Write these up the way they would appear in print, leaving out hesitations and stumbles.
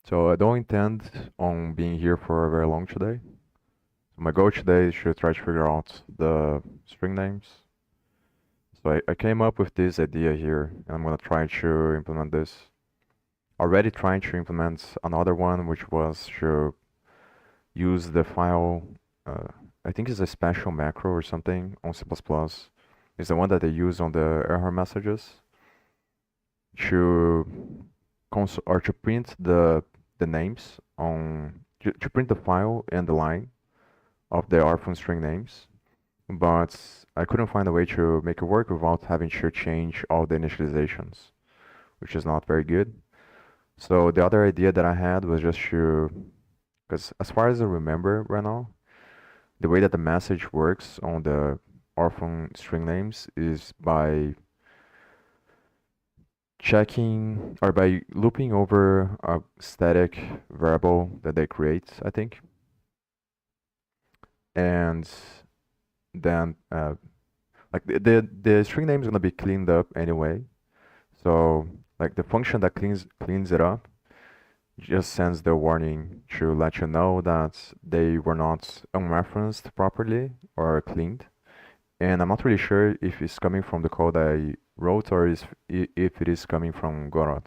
So I don't intend on being here for very long today. My goal today is to try to figure out the string names. So I came up with this idea here, and I'm gonna try to implement this. Already trying to implement another one, which was to use the file, uh, I think it's a special macro or something on C++. It's the one that they use on the error messages to or to print the names on to print the file and the line of the Orphan string names, but I couldn't find a way to make it work without having to change all the initializations, which is not very good. So the other idea that I had was just to, because as far as I remember right now, the way that the message works on the Orphan string names is by checking or by looping over a static variable that they create, I think, and then like the string name is gonna be cleaned up anyway. So like the function that cleans it up just sends the warning to let you know that they were not unreferenced properly or cleaned. And I'm not really sure if it's coming from the code I wrote or if it is coming from Godot.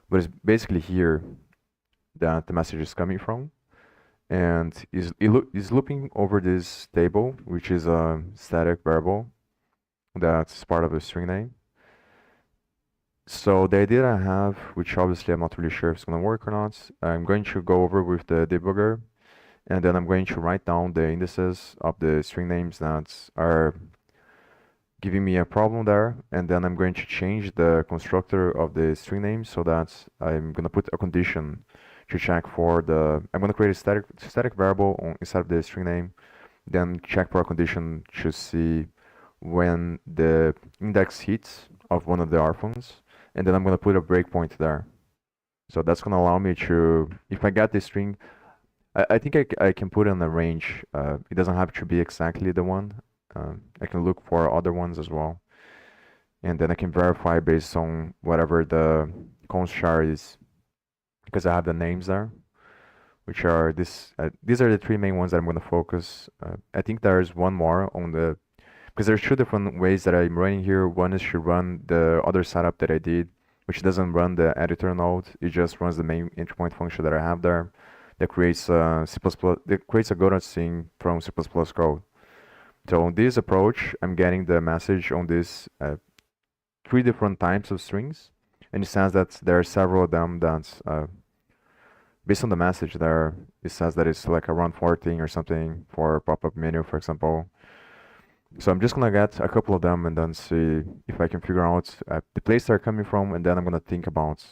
But it's basically here that the message is coming from. And is looping over this table, which is a static variable that's part of the string name. So the idea I have, which obviously I'm not really sure if it's going to work or not, I'm going to go over with the debugger, and then I'm going to write down the indices of the string names that are giving me a problem there, and then I'm going to change the constructor of the string name so that I'm going to put a condition to check for I'm going to create a static variable inside of the string name, then check for a condition to see when the index hits of one of the orphans, and then I'm going to put a breakpoint there. So that's going to allow me to, if I get this string, I think I can put in a range. It doesn't have to be exactly the one. I can look for other ones as well. And then I can verify based on whatever the const char is, because I have the names there, which are these are the three main ones that I'm going to focus. I think there's one more on the, because there's two different ways that I'm running here. One is to run the other setup that I did, which doesn't run the editor node. It just runs the main entry point function that I have there that creates C++, that creates a Godot string from C++ code. So on this approach, I'm getting the message on this three different types of strings, and it says that there are several of them that, based on the message there, it says that it's like around 14 or something for pop-up menu, for example. So I'm just gonna get a couple of them and then see if I can figure out the place they're coming from, and then I'm gonna think about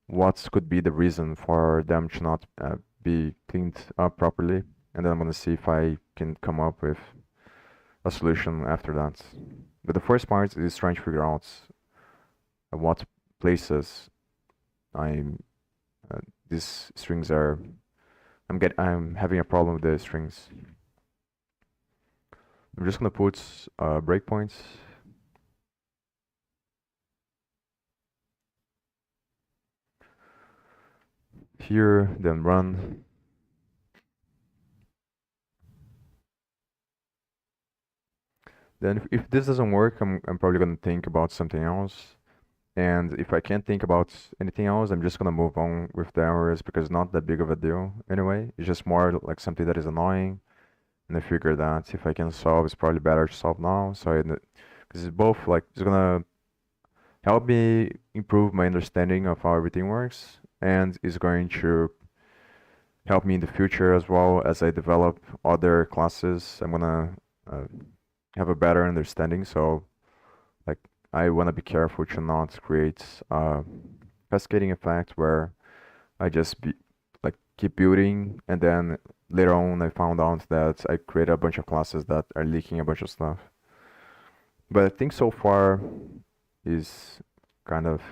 what could be the reason for them to not be cleaned up properly, and then I'm gonna see if I can come up with a solution after that. But the first part is trying to figure out what places I'm these strings are. I'm having a problem with the strings. I'm just gonna put breakpoints. Here, then run. Then if this doesn't work, I'm probably gonna think about something else. And if I can't think about anything else, I'm just gonna move on with the errors because it's not that big of a deal anyway. It's just more like something that is annoying. And I figure that if I can solve, it's probably better to solve now. So because it's both like it's gonna help me improve my understanding of how everything works, and it's going to help me in the future as well as I develop other classes. I'm gonna have a better understanding. So like I want to be careful to not create a cascading effect where I just like keep building, and then later on I found out that I create a bunch of classes that are leaking a bunch of stuff. But I think so far is kind of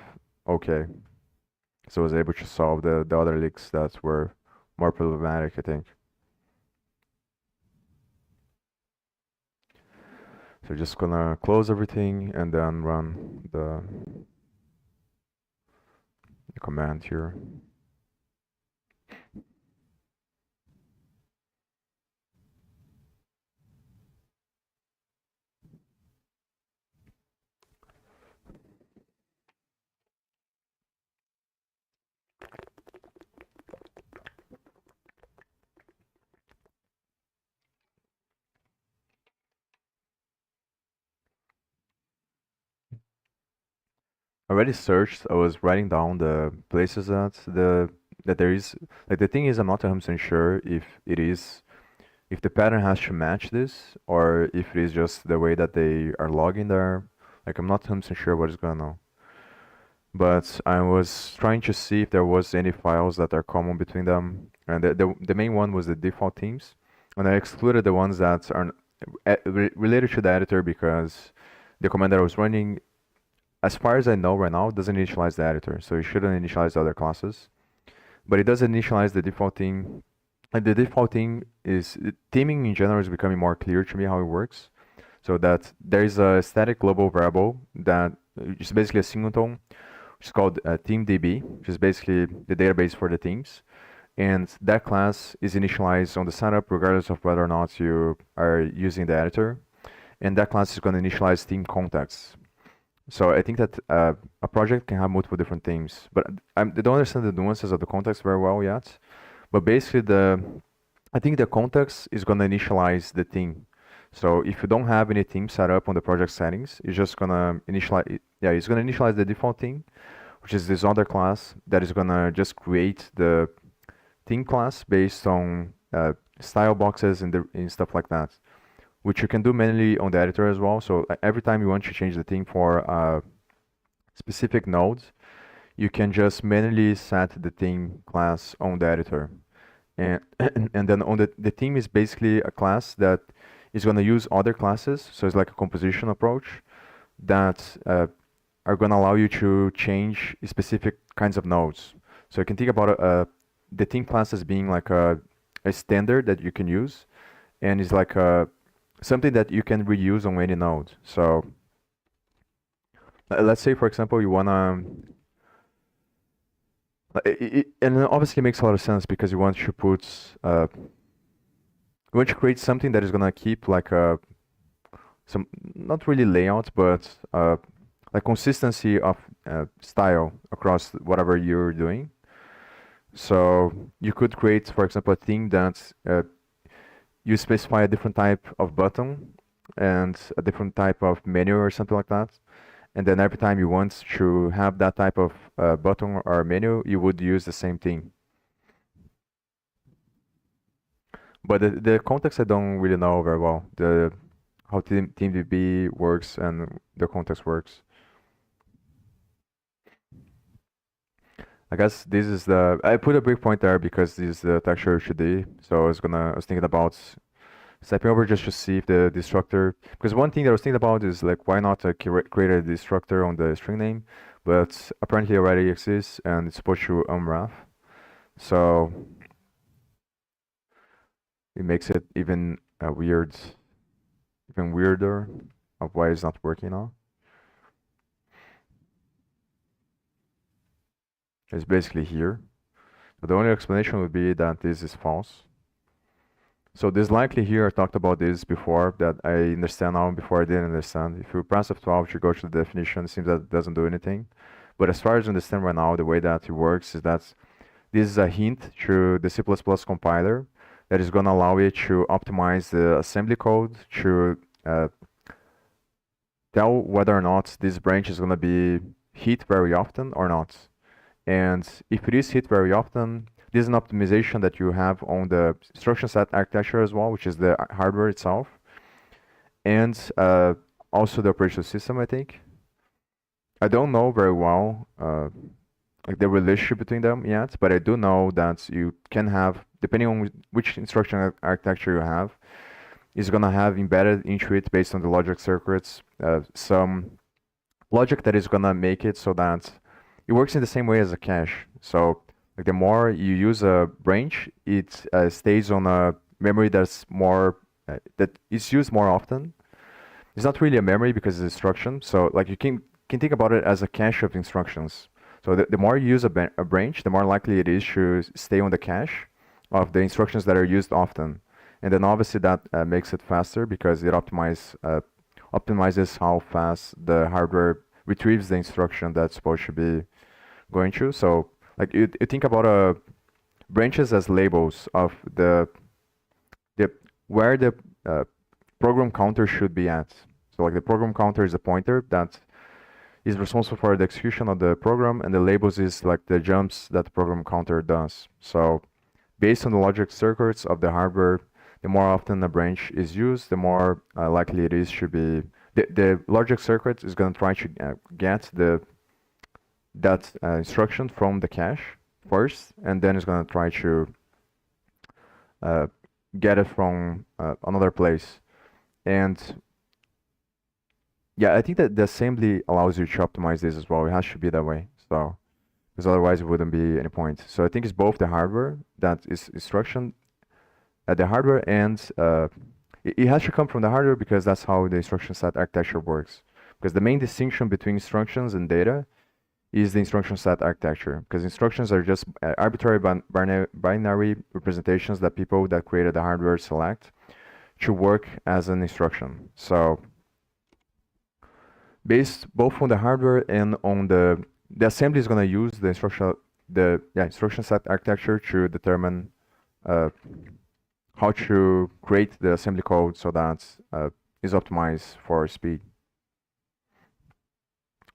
okay. So I was able to solve the other leaks that were more problematic, I think. So just gonna close everything and then run command here. I already searched. I was writing down the places that there is. Like the thing is, I'm not 100% sure if the pattern has to match this or if it is just the way that they are logging there. Like I'm not 100% sure what is going on. But I was trying to see if there was any files that are common between them, and the main one was the default themes, and I excluded the ones that are related to the editor because the command that I was running, as far as I know right now, doesn't initialize the editor, so it shouldn't initialize the other classes. But it does initialize the default theme. And the default theme is theming in general is becoming more clear to me how it works. So that there is a static global variable that is basically a singleton, which is called ThemeDB, which is basically the database for the themes. And that class is initialized on the setup regardless of whether or not you are using the editor. And that class is going to initialize theme contexts. So I think that a project can have multiple different themes, but I don't understand the nuances of the context very well yet. But basically, I think the context is going to initialize the theme. So if you don't have any theme set up on the project settings, it's just going to initialize. Yeah, it's going to initialize the default theme, which is this other class that is going to just create the theme class based on style boxes and stuff like that, which you can do manually on the editor as well. So every time you want to change the theme for a specific node, you can just manually set the theme class on the editor. And and then on the theme is basically a class that is going to use other classes. So it's like a composition approach that are going to allow you to change specific kinds of nodes. So you can think about the theme class as being like a standard that you can use, and it's like something that you can reuse on any node. So let's say, for example, you wanna, and it obviously makes a lot of sense because you want to put, you want to create something that is gonna keep like some, not really layout, but like consistency of style across whatever you're doing. So you could create, for example, a theme that you specify a different type of button and a different type of menu or something like that. And then every time you want to have that type of button or menu, you would use the same thing. But the context I don't really know very well. How TeamDB works and the context works. I guess this is I put a breakpoint there because this is the texture 2D. So I was thinking about stepping over just to see if the destructor, because one thing that I was thinking about is like why not create a destructor on the string name, but apparently it already exists and it's supposed to unwrap. So it makes it even weirder of why it's not working now. It's basically here. So the only explanation would be that this is false. So this likely here, I talked about this before, that I understand now before I didn't understand. If you press F12 to go to the definition, it seems that it doesn't do anything. But as far as I understand right now, the way that it works is that this is a hint to the C++ compiler that is going to allow it to optimize the assembly code to tell whether or not this branch is going to be hit very often or not. And if it is hit very often, this is an optimization that you have on the instruction set architecture as well, which is the hardware itself, and also the operating system, I think. I don't know very well like the relationship between them yet, but I do know that you can have, depending on which instruction architecture you have, is going to have embedded into it based on the logic circuits, some logic that is going to make it so that it works in the same way as a cache. So like the more you use a branch, it stays on a memory that's more that is used more often. It's not really a memory because it's instruction. So like you can think about it as a cache of instructions. So the more you use a branch, the more likely it is to stay on the cache of the instructions that are used often. And then obviously that makes it faster because it optimizes how fast the hardware retrieves the instruction that's supposed to be going through. So like you think about branches as labels of the where the uh, program counter should be at. So like the program counter is a pointer that is responsible for the execution of the program, and the labels is like the jumps that the program counter does. So based on the logic circuits of the hardware, the more often a branch is used, the more likely it is to be the logic circuit is going to try to get that instruction from the cache first, and then it's going to try to uh, get it from another place. And yeah, I think that the assembly allows you to optimize this as well. It has to be that way. So, because otherwise it wouldn't be any point. So I think it's both the hardware that is instruction, the hardware and it has to come from the hardware because that's how the instruction set architecture works. Because the main distinction between instructions and data is the instruction set architecture. Because instructions are just arbitrary binary representations that people that created the hardware select to work as an instruction. So based both on the hardware and on the assembly is going to use the instruction set architecture to determine how to create the assembly code so that is optimized for speed.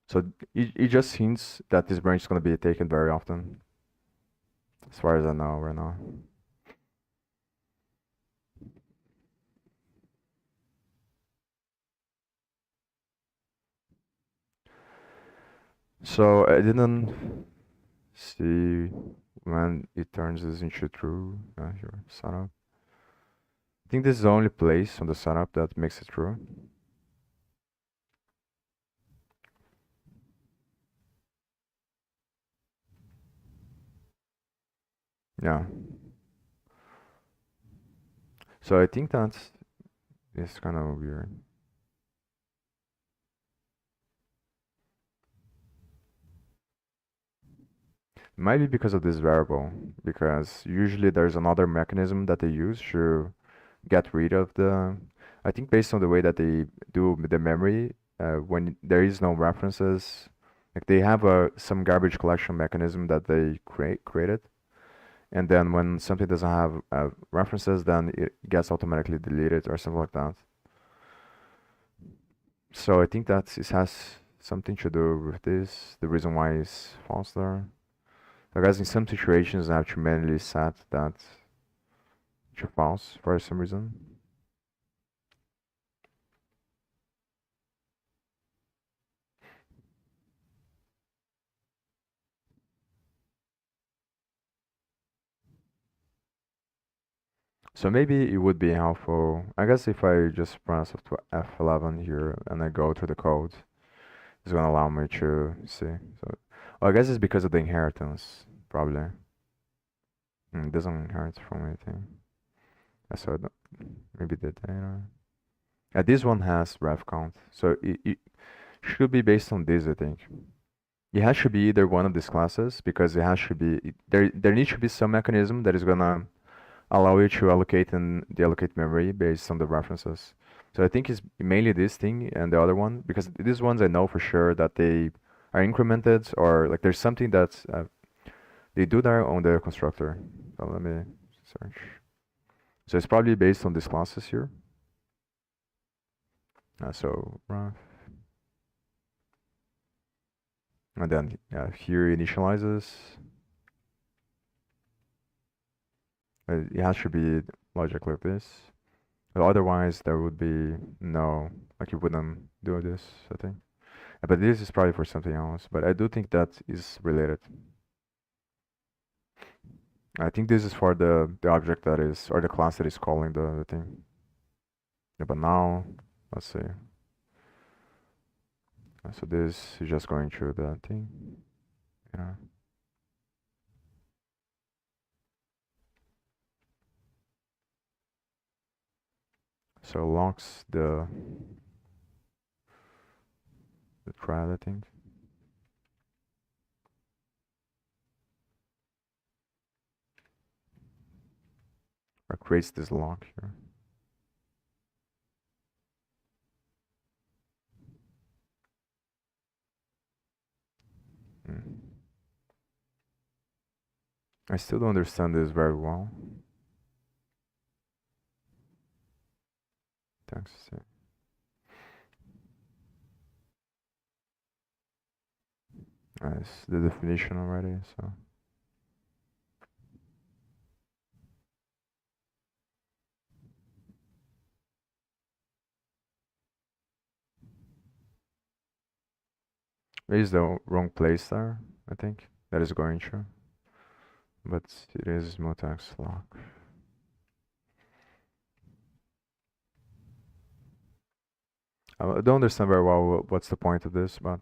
So it just hints that this branch is going to be taken very often, as far as I know right now. So I didn't see when it turns this into true. Here, setup. I think this is the only place on the setup that makes it true. Yeah. So I think that's it's kind of weird. Might be because of this variable, because usually there's another mechanism that they use to get rid of the. I think based on the way that they do the memory, when there is no references, like they have some garbage collection mechanism that they created, and then when something doesn't have references, then it gets automatically deleted or something like that. So I think that it has something to do with this, the reason why it's false there. I guess in some situations I have to manually set that to false for some reason. So maybe it would be helpful. I guess if I just press F11 here and I go to the code, it's gonna allow me to see. So I guess it's because of the inheritance, probably. It doesn't inherit from anything. So maybe the data. This one has ref count, so it should be based on this, I think. It has to be either one of these classes because it has to be there needs to be some mechanism that is gonna allow you to allocate and deallocate memory based on the references. So I think it's mainly this thing and the other one because these ones I know for sure that they are incremented or like there's something that they do there on the constructor. So let me search. So it's probably based on these classes here. So ref. And then here initializes. It has to be logic like this. Otherwise, there would be no, like you wouldn't do this, I think. But this is probably for something else. But I do think that is related. I think this is for the object that is, or the class that is calling the thing. Yeah, but now, let's see. So this is just going through the thing. Yeah. So locks the thread, I think. creates this lock here. Hmm. I still don't understand this very well. Thanks. It's the definition already, so. Maybe it's the wrong place there, I think. That is going to. But it is mutex lock. I don't understand very well what's the point of this, but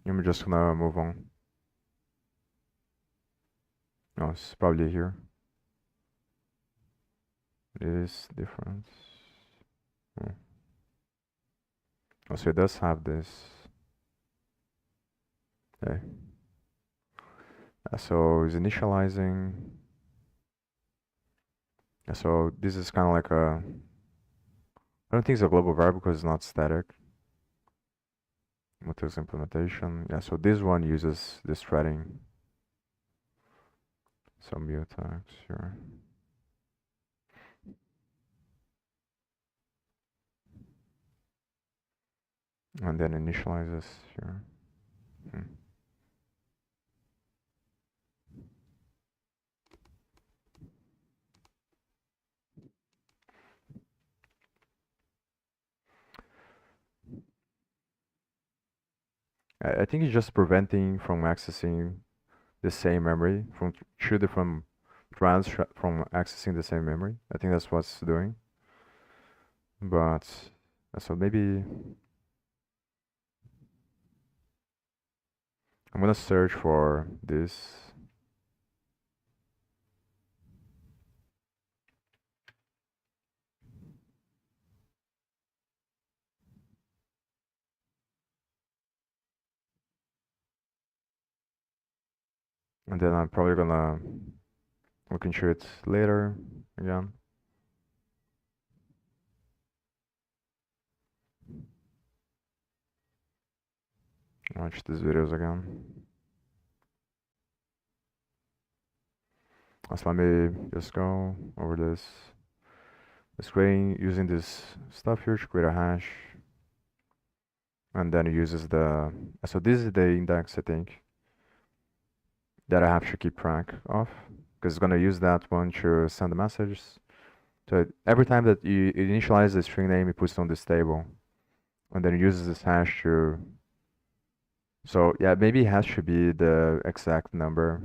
I'm just gonna move on. No, it's probably here. It is different. Hmm. Oh, so it does have this. Okay. So it's initializing. So this is kind of like a. I don't think it's a global variable because it's not static. Mutex implementation. Yeah, so this one uses this threading. So mutex here. And then initializes here. Hmm. I think it's just preventing from accessing the same memory from two different threads from accessing the same memory. I think that's what's doing. But so maybe I'm gonna search for this. And then I'm probably gonna look into it later again. Watch these videos again. So let me just go over this. It's creating using this stuff here to create a hash. And then it uses the so this is the index I think that I have to keep track of because it's gonna use that one to send the messages. So every time that you initialize the string name, it puts on this table, and then it uses this hash to. So yeah, maybe it has to be the exact number,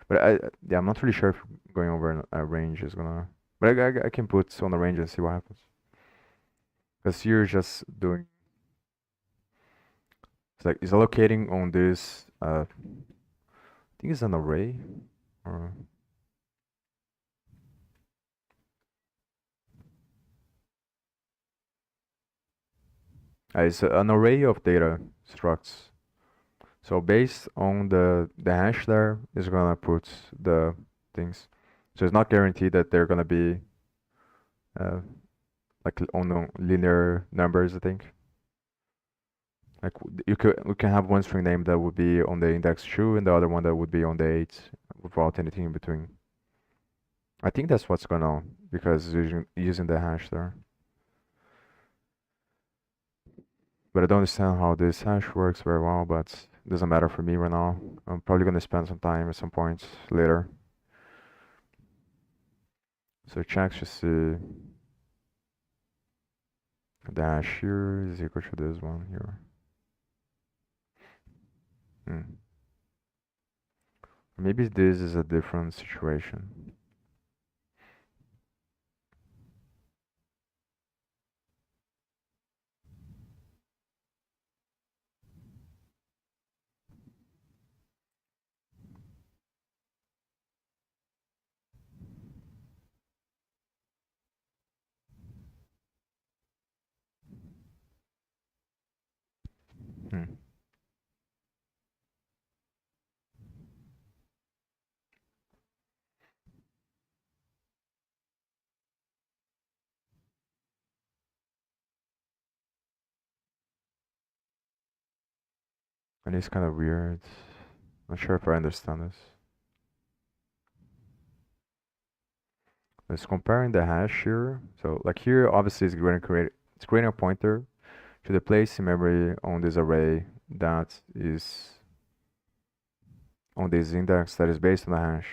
but yeah, I'm not really sure if going over a range is gonna. But I can put on the range and see what happens. Because you're just doing. It's like it's allocating on this. I think it's an array, or it's an array of data structs. So based on the hash there is gonna put the things. So it's not guaranteed that they're gonna be uh, like on linear numbers, I think. Like you can have one string name that would be on the index 2 and the other one that would be on the 8 without anything in between. I think that's what's going on because using the hash there. But I don't understand how this hash works very well, but it doesn't matter for me right now. I'm probably going to spend some time at some point later. So check to see the hash here is equal to this one here. Maybe this is a different situation. Hmm. And it's kind of weird. Not sure if I understand this. It's comparing the hash here. So like here, obviously it's creating a pointer to the place in memory on this array that is on this index that is based on the hash.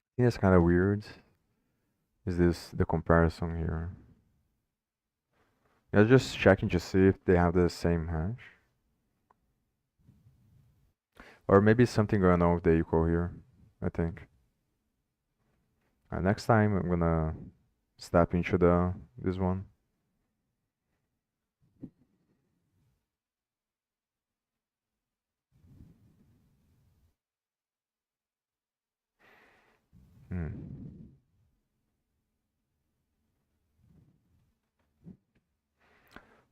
I think that's kind of weird. Is this the comparison here? Yeah, just checking to see if they have the same hash. Or maybe something going on with the equal here, I think. Next time I'm gonna step into this one. Hmm.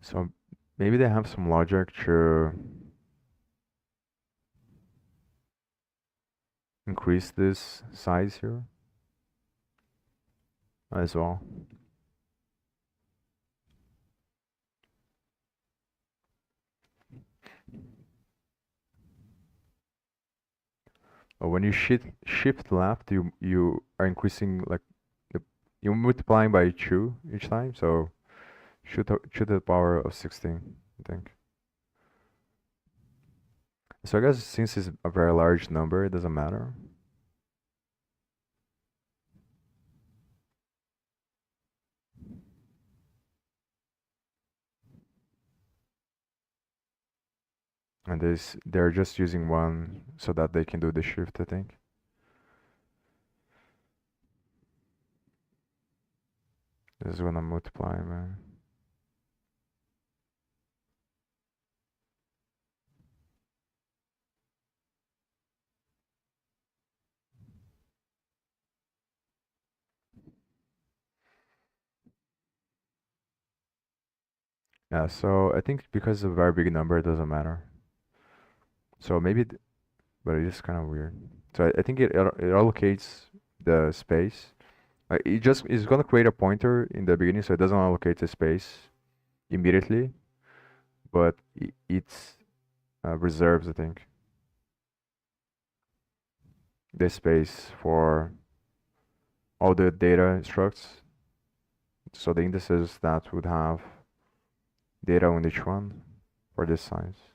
So maybe they have some logic to increase this size here as well. When you shift left, you are increasing like the you're multiplying by 2 each time, so should to the power of 16, I think. So I guess since it's a very large number, it doesn't matter. And they're just using one so that they can do the shift, I think. This is gonna multiply, man. Yeah, so I think because it's a very big number, it doesn't matter. So maybe, but it is kind of weird. So I think it allocates the space. It just is gonna create a pointer in the beginning, so it doesn't allocate the space immediately, but it's reserves, I think, the space for all the data structs. So the indices that would have data on each one for this size.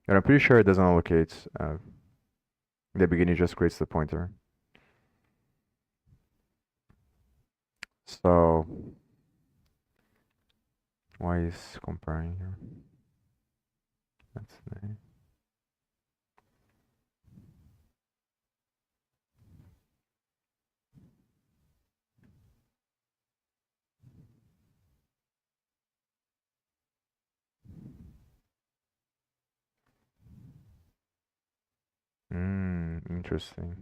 And I'm pretty sure it doesn't allocate. In the beginning, it just creates the pointer. So why is comparing here? That's the interesting.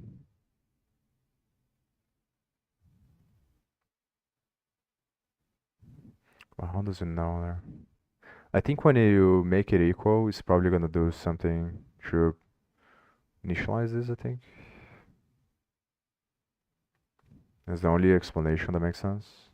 Well, how does it know there? I think when you make it equal, it's probably gonna do something to initialize this, I think. That's the only explanation that makes sense.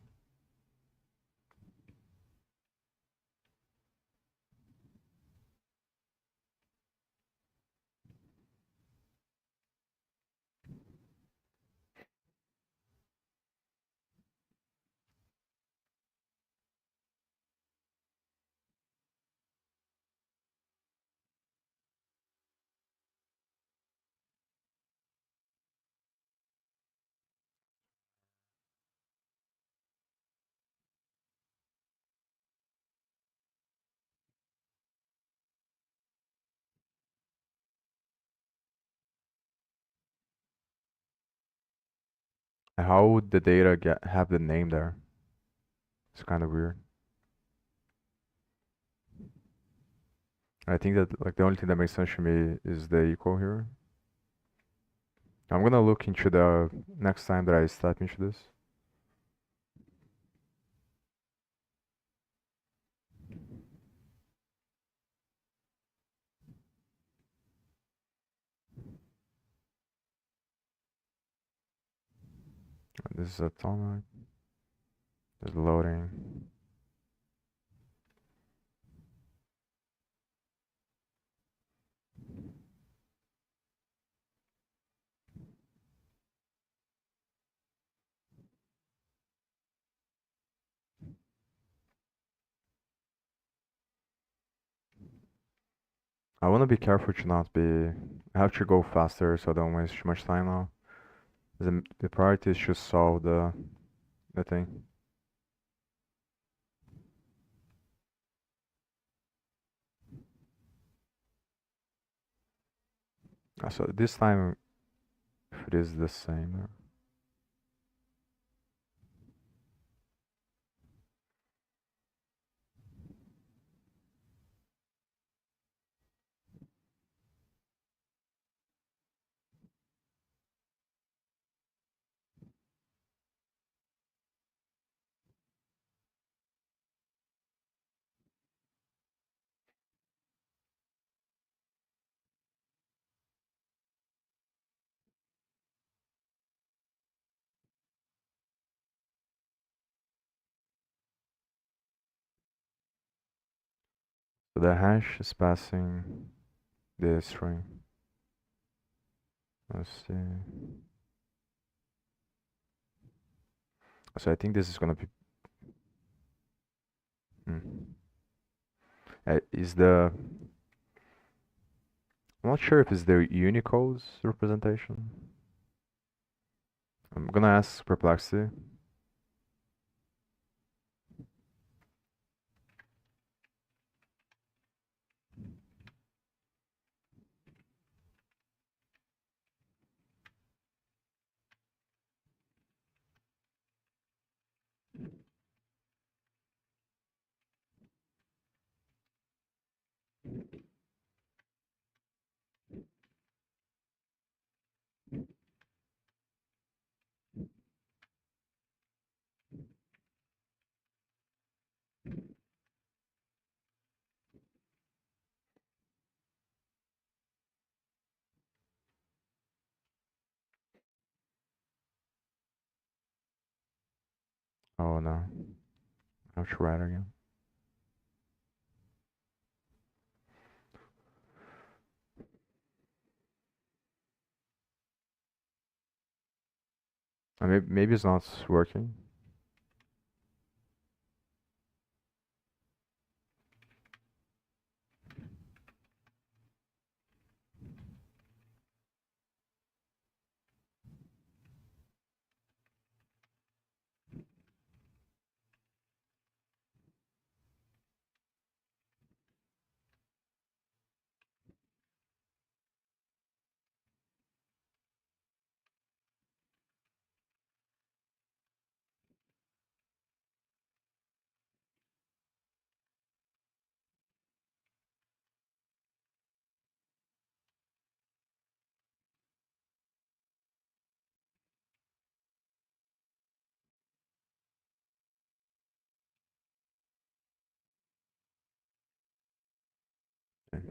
How would the data have the name there? It's kind of weird. I think that like the only thing that makes sense to me is the equal here. I'm gonna look into the next time that I step into this. This is atomic. There's loading. I want to be careful to not be. I have to go faster so I don't waste too much time now. The priority is to solve the thing. So this time, if it is the same. So the hash is passing the string. Let's see. So I think this is gonna be. Is the. I'm not sure if it's the Unicode's representation. I'm gonna ask Perplexity. Oh no. I'll try it again. Maybe it's not working. Okay.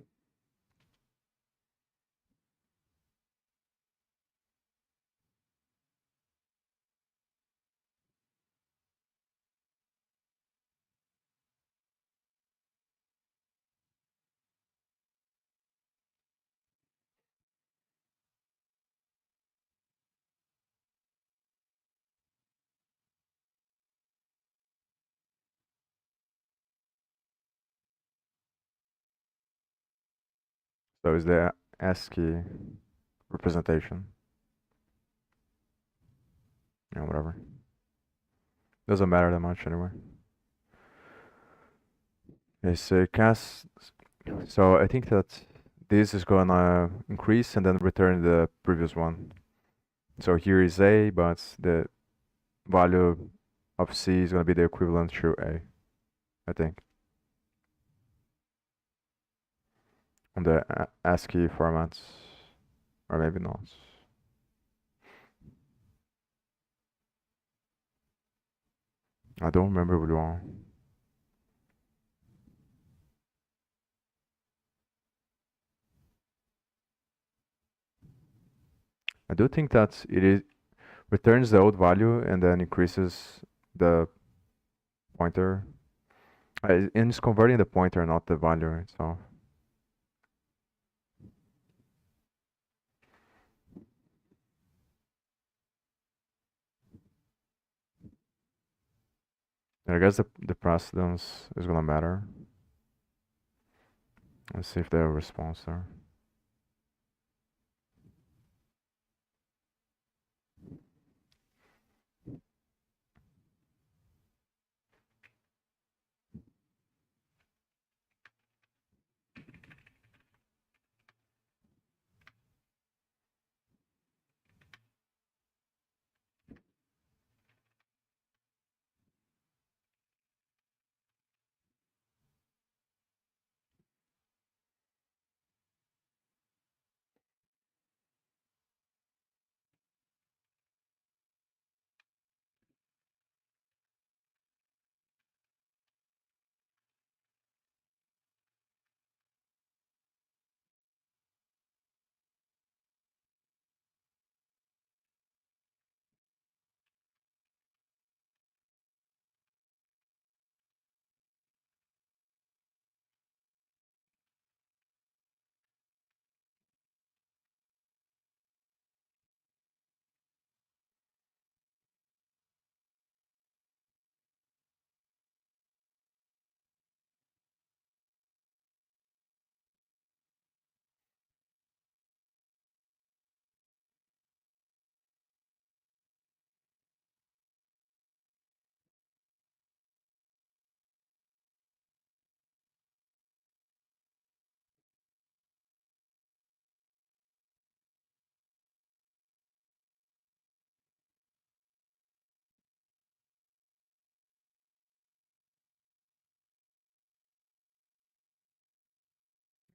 So is the ASCII representation? Yeah, whatever. Doesn't matter that much anyway. Okay, so cast. So I think that this is gonna increase and then return the previous one. So here is A, but the value of C is gonna be the equivalent to A, I think. on the ASCII formats, or maybe not. I don't remember which one. I do think that it is returns the old value and then increases the pointer. And it's converting the pointer, not the value itself. And I guess the precedence is gonna matter. Let's see if they have a response there.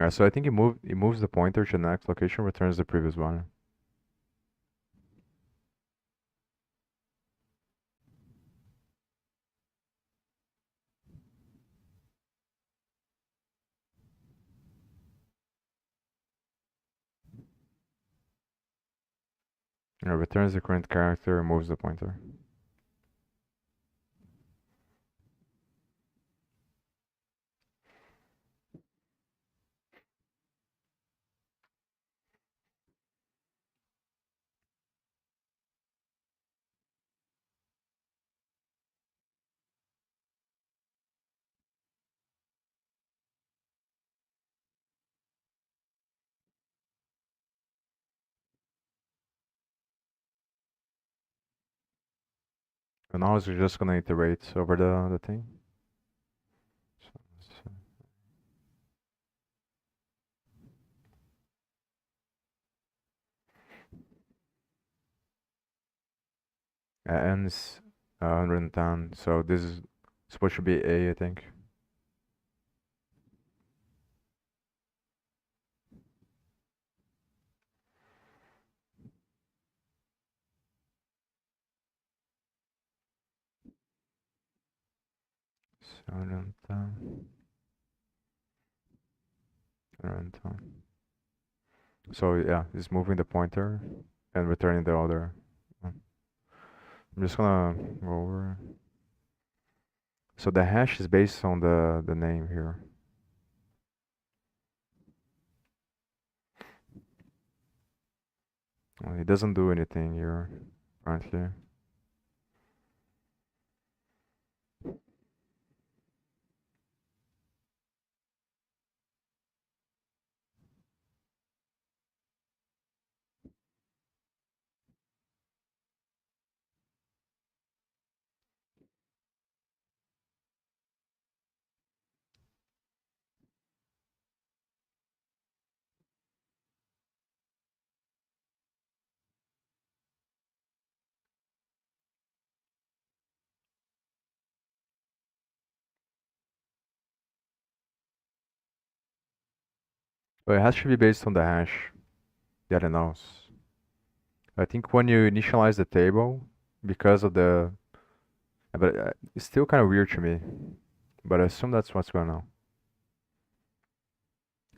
Yeah, so I think it moves the pointer to the next location, returns the previous one. Yeah, returns the current character and moves the pointer. And now it's just gonna iterate over the thing. So, ends 110. So this is supposed to be A, I think. So 110. 110. So yeah, it's moving the pointer and returning the other one. I'm just gonna go over. So the hash is based on the name here. It doesn't do anything here, apparently. But it has to be based on the hash that it knows. I think when you initialize the table, because of the, but it's still kind of weird to me. But I assume that's what's going on.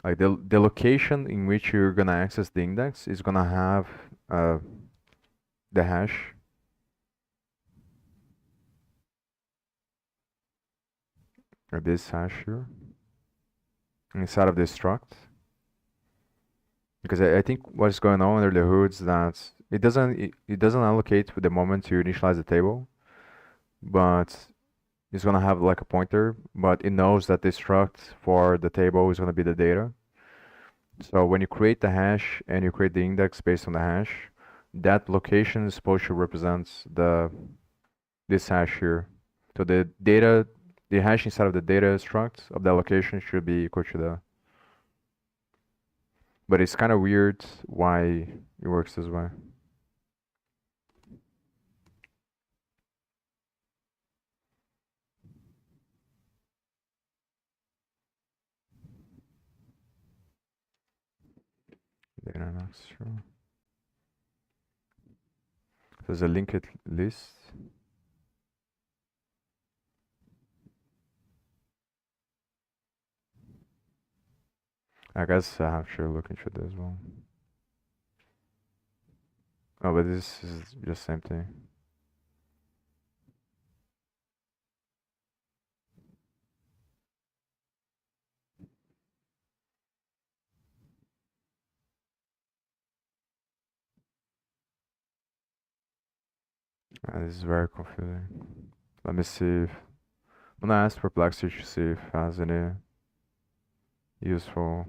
Like the location in which you're gonna access the index is gonna have uh, the hash, or this hash here, inside of this struct. Because I think what's going on under the hood is that it doesn't allocate the moment you initialize the table, but it's gonna have like a pointer, but it knows that the struct for the table is gonna be the data. So when you create the hash and you create the index based on the hash, that location is supposed to represent this hash here. So the hash inside of the data struct of that location should be equal to the. But it's kind of weird why it works this way. Data next, sure. There's a linked list. I guess I have to look into this one. Oh, but this is just same thing. This is very confusing. Let me see if I'm gonna ask Perplexity to see if it has any useful.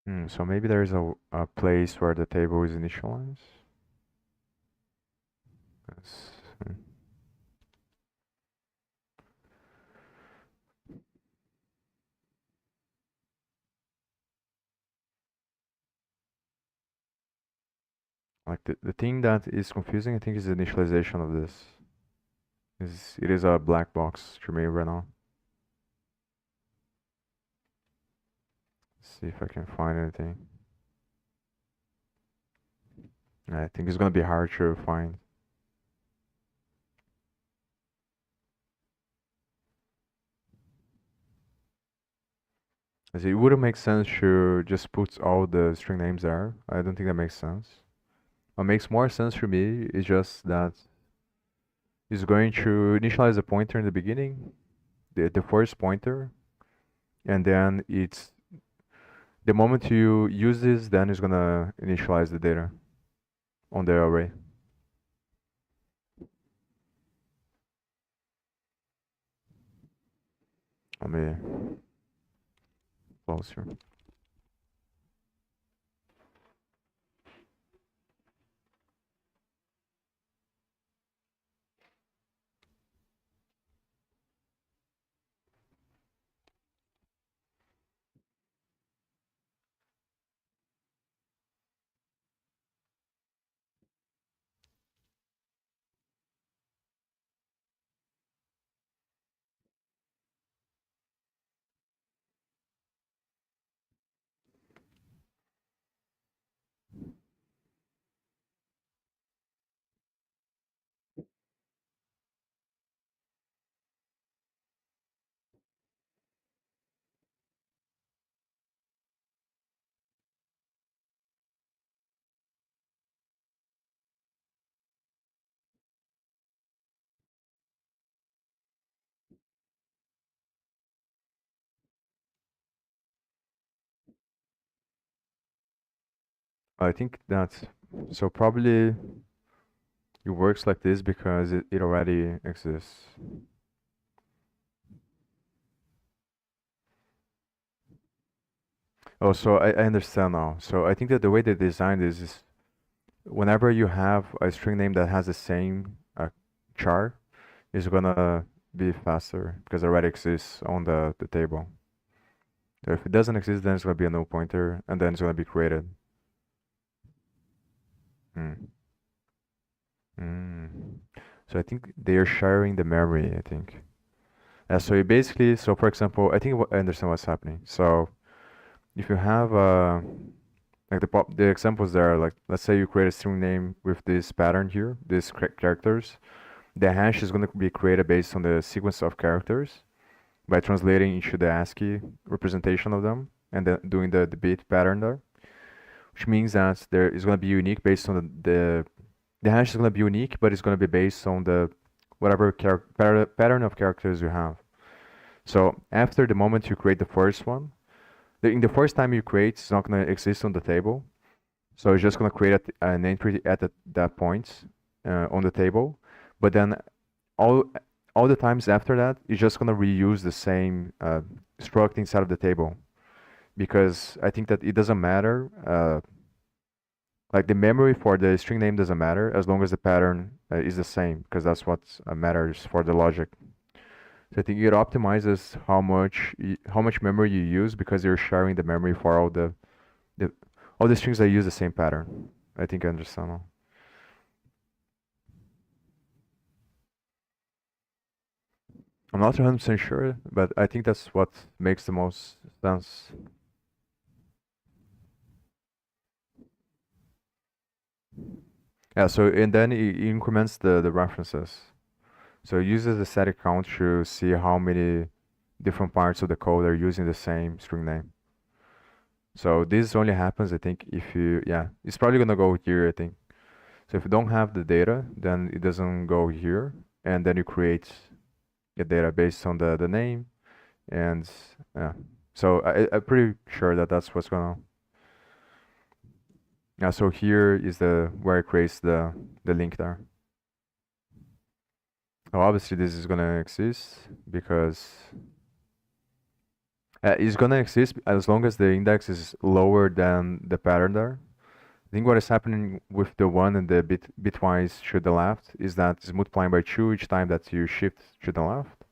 So maybe there's a place where the table is initialized. Yes. Like the thing that is confusing, I think, is the initialization of this. It is a black box to me right now. See if I can find anything. I think it's gonna be hard to find. As it wouldn't make sense to just put all the string names there. I don't think that makes sense. What makes more sense for me is just that it's going to initialize a pointer in the beginning, the first pointer, and then it's the moment you use this, then it's gonna initialize the data on the array. Let me close here. I think that's so probably it works like this because it already exists. Oh, so I understand now. So I think that the way they designed this is whenever you have a string name that has the same char, it's gonna be faster because it already exists on the table. So if it doesn't exist, then it's gonna be a null pointer, and then it's gonna be created. Hmm. Mm. So I think they are sharing the memory, I think. So you basically, so for example, I think I understand what's happening. So if you have like the examples there, like let's say you create a string name with this pattern here, these characters, the hash is going to be created based on the sequence of characters by translating into the ASCII representation of them and then doing the bit pattern there, which means that there is going to be unique based on the hash is going to be unique, but it's going to be based on the whatever pattern of characters you have. So after the moment you create the first one, in the first time you create, it's not going to exist on the table. So it's just going to create an entry at that point on the table. But then all all the times after that, it's just going to reuse the same struct inside of the table. Because I think that it doesn't matter. Like the memory for the string name doesn't matter as long as the pattern is the same, because that's what matters for the logic. So I think it optimizes how much memory you use because you're sharing the memory for the all the strings that use the same pattern. I think I understand now. I'm not 100% sure, but I think that's what makes the most sense. Yeah, so and then it increments the references. So it uses the static count to see how many different parts of the code are using the same string name. So this only happens, I think, if you, yeah, it's probably gonna go here, I think. So if you don't have the data, then it doesn't go here, and then you create a data based on the name, and yeah. So I'm pretty sure that that's what's gonna. Yeah. So here is the where it creates the link there. So obviously this is gonna exist because It's gonna exist as long as the index is lower than the pattern there. I think what is happening with the one and the bitwise to the left is that it's multiplying by 2 each time that you shift to the left,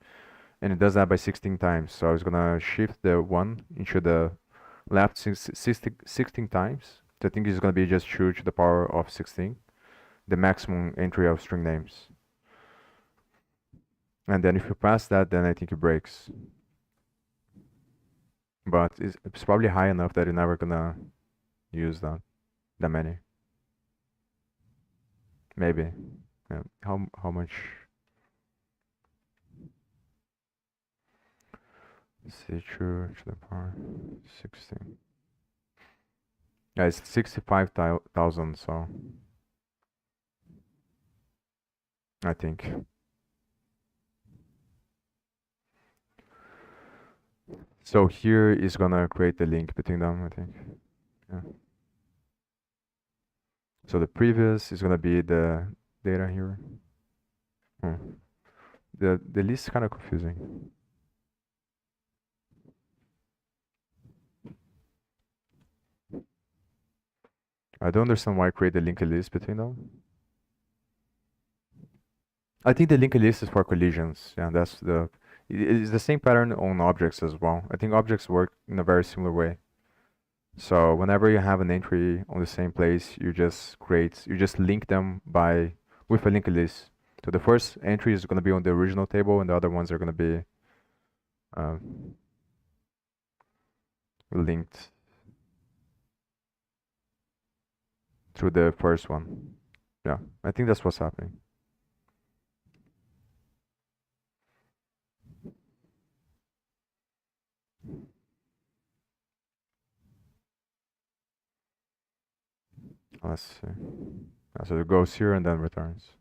and it does that by 16 times. So I was gonna shift the 1 into the left 16 times. So I think it's gonna be just 2 to the power of 16, the maximum entry of string names. And then if you pass that, then I think it breaks. But it's probably high enough that you're never gonna use that many. Maybe. Yeah. How much? C2 to the power 16. Yeah, it's 65,000, so I think. So here is gonna create the link between them, I think. Yeah. So the previous is gonna be the data here. The list is kind of confusing. I don't understand why I create the linked list between them. I think the linked list is for collisions. Yeah, that's it's the same pattern on objects as well. I think objects work in a very similar way. So whenever you have an entry on the same place, you just link them with a linked list. So the first entry is going to be on the original table, and the other ones are going to be linked through the first one. Yeah, I think that's what's happening. Let's see. So it goes here and then returns.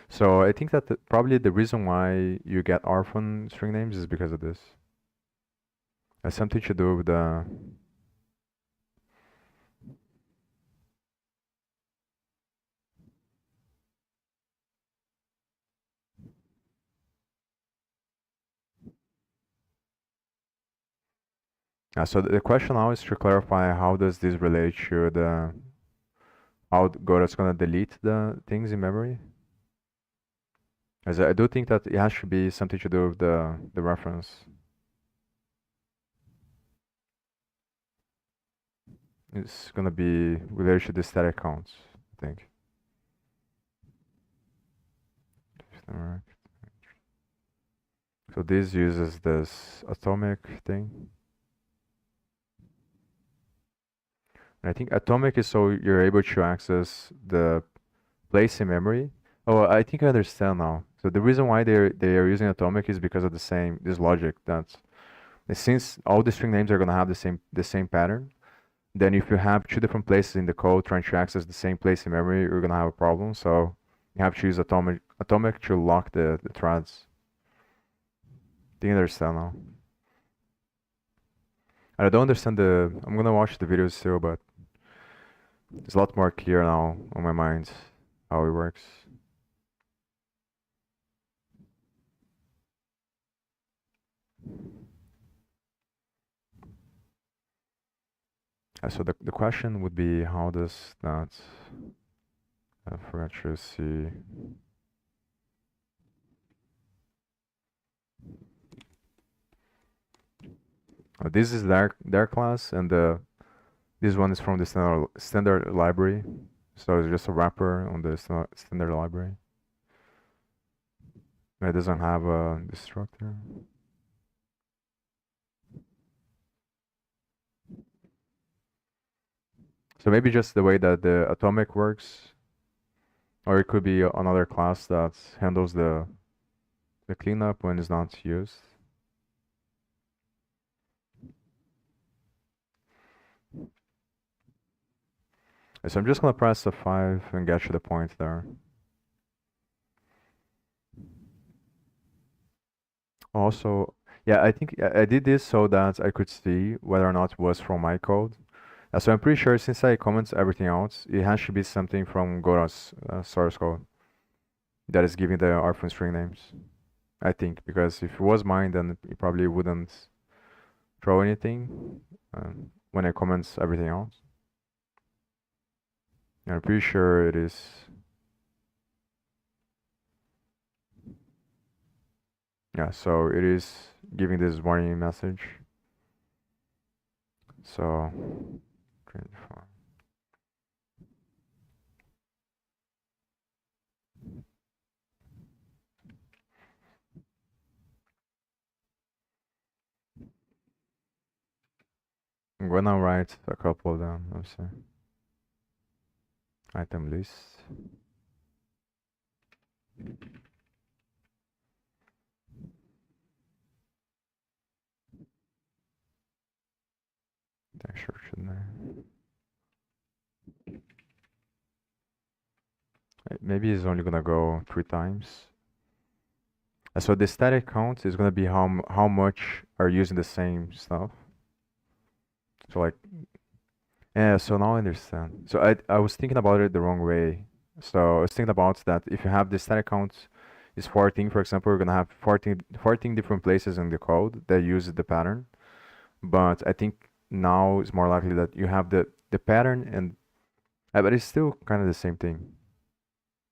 So I think that probably the reason why you get Orphan string names is because of this. It has something to do with the so the question now is to clarify how does this relate to the how Godot's gonna delete the things in memory. As I do think that it has to be something to do with the reference. It's gonna be related to the static counts, I think. So this uses this atomic thing. And I think atomic is so you're able to access the place in memory. Oh, I think I understand now. So the reason why they are using atomic is because of this logic that since all the string names are gonna have the same pattern, then if you have two different places in the code trying to access the same place in memory, you're gonna have a problem. So you have to use atomic to lock the threads. Do you understand now? I don't understand I'm gonna watch the videos still, but it's a lot more clear now on my mind how it works. So the question would be, how does that I forgot to see. This is their class, and this one is from the standard library. So it's just a wrapper on the standard library. It doesn't have a destructor. So maybe just the way that the atomic works, or it could be another class that handles the cleanup when it's not used. So I'm just gonna press the 5 and get to the point there. Also, yeah, I think I did this so that I could see whether or not it was from my code. So I'm pretty sure since I comment everything else, it has to be something from Godot's source code that is giving the Orphan string names. I think, because if it was mine, then it probably wouldn't throw anything when it comments everything else. And I'm pretty sure it is. Yeah, so it is giving this warning message. So, 24. I'm gonna write a couple of them. Let's see. Item list. Texture should there. Maybe it's only gonna go 3 times. So the static count is gonna be how much are using the same stuff. So like, yeah. So now I understand. So I was thinking about it the wrong way. So I was thinking about that if you have the static count is 14, for example, we're gonna have 14 different places in the code that use the pattern. But I think now it's more likely that you have the pattern and but it's still kind of the same thing.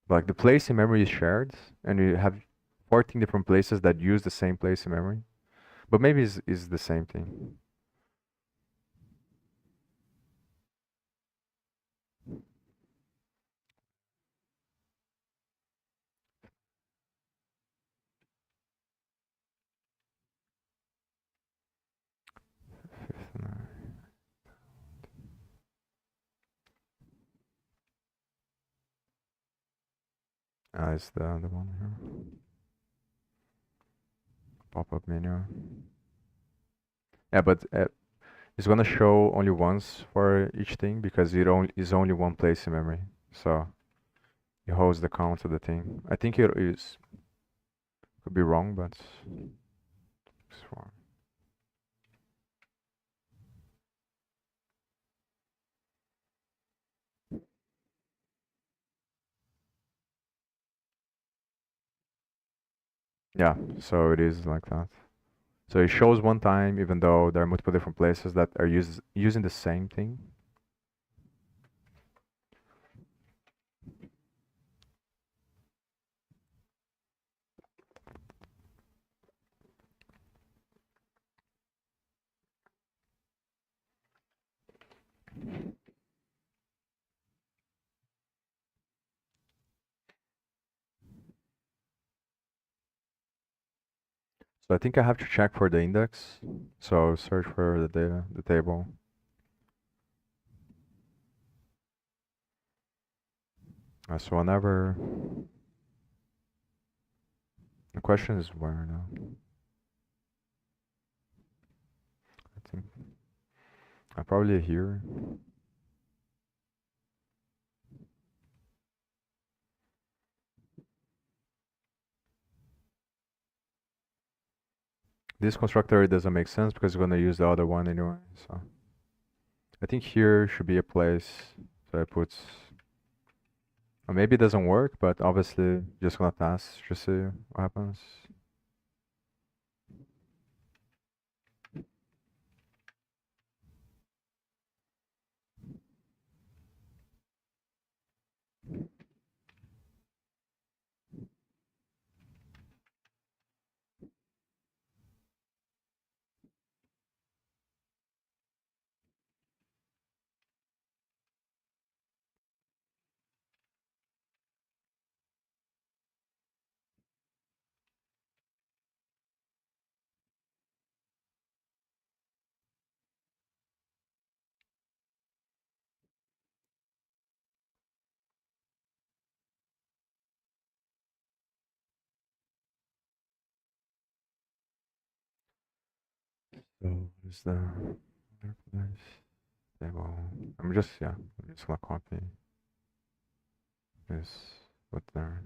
Like the place in memory is shared, and you have 14 different places that use the same place in memory. But maybe it's the same thing. Fifth, it's the other one here. Pop-up menu. Yeah, but it's gonna show only once for each thing because it only is only one place in memory. So it holds the count of the thing. I think it is could be wrong, but it's wrong. Yeah, so it is like that. So it shows one time, even though there are multiple different places that are using the same thing. So I think I have to check for the index. So search for the data, the table. So whenever the question is where now? I think probably here. This constructor doesn't make sense because we're gonna use the other one anyway. So I think here should be a place. So I put. Or maybe it doesn't work, but obviously just gonna test, just see what happens. So is the other place table? I'm just gonna copy this, put there.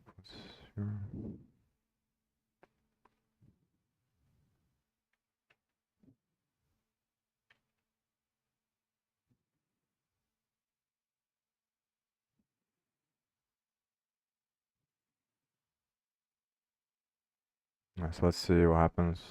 Put here. So let's see what happens.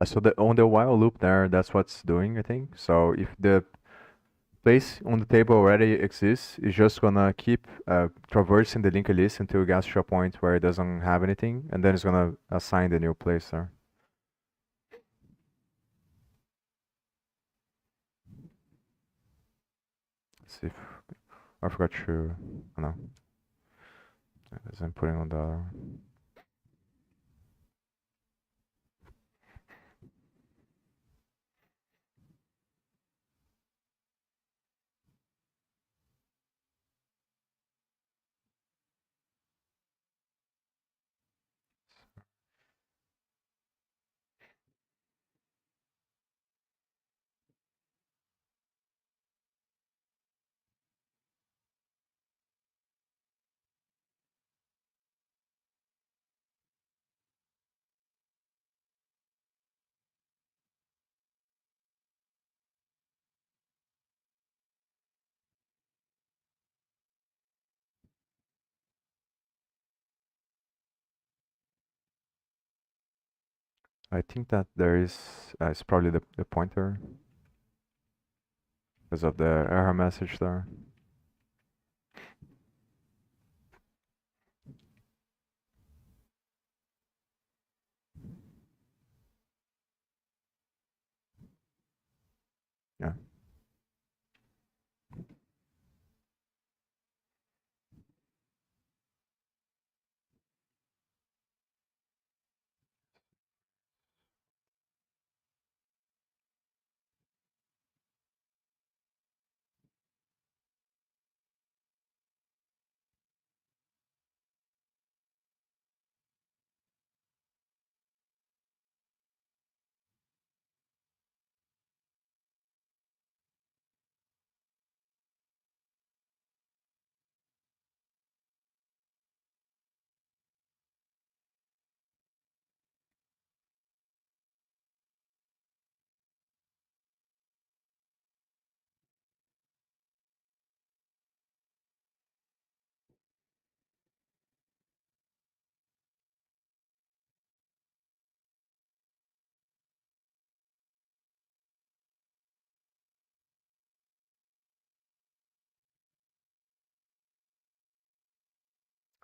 So the on the while loop there, that's what's doing, I think. So if the place on the table already exists, it's just gonna keep traversing the linked list until it gets to a point where it doesn't have anything, and then it's gonna assign the new place there. Let's see if I forgot to. Oh, no, as I'm putting on the. I think that there is. It's probably the pointer because of the error message there. Yeah.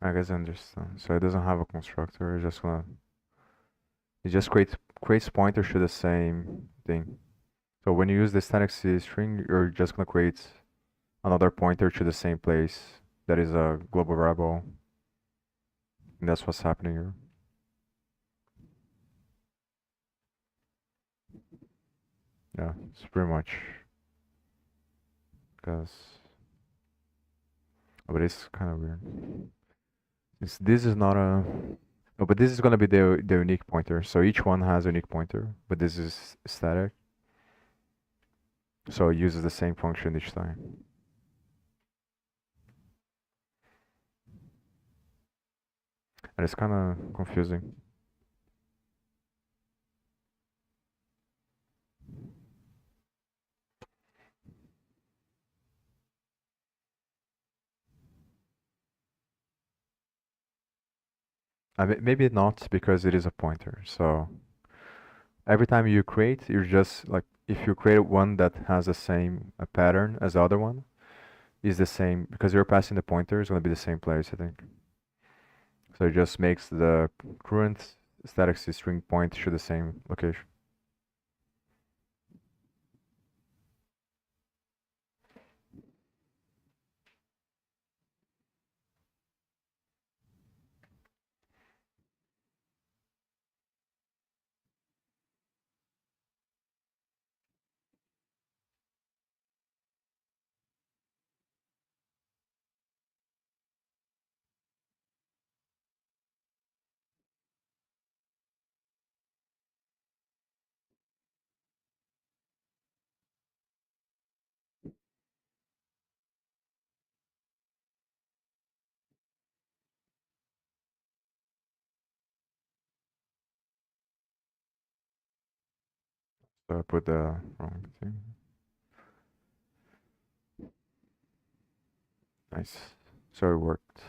I guess I understand. So it doesn't have a constructor. It's just gonna. It just creates pointers to the same thing. So when you use the static C string, you're just gonna create another pointer to the same place that is a global variable. And that's what's happening here. Yeah, it's pretty much because, but it's kind of weird. This is not a. No, but this is gonna be the unique pointer. So each one has a unique pointer, but this is static. So it uses the same function each time. And it's kind of confusing. I mean, maybe not because it is a pointer. So every time you create, you're just like if you create one that has the same pattern as the other one, is the same because you're passing the pointer. It's gonna be the same place, I think. So it just makes the current static C string point to the same location. So I put the wrong thing. Nice. So it worked.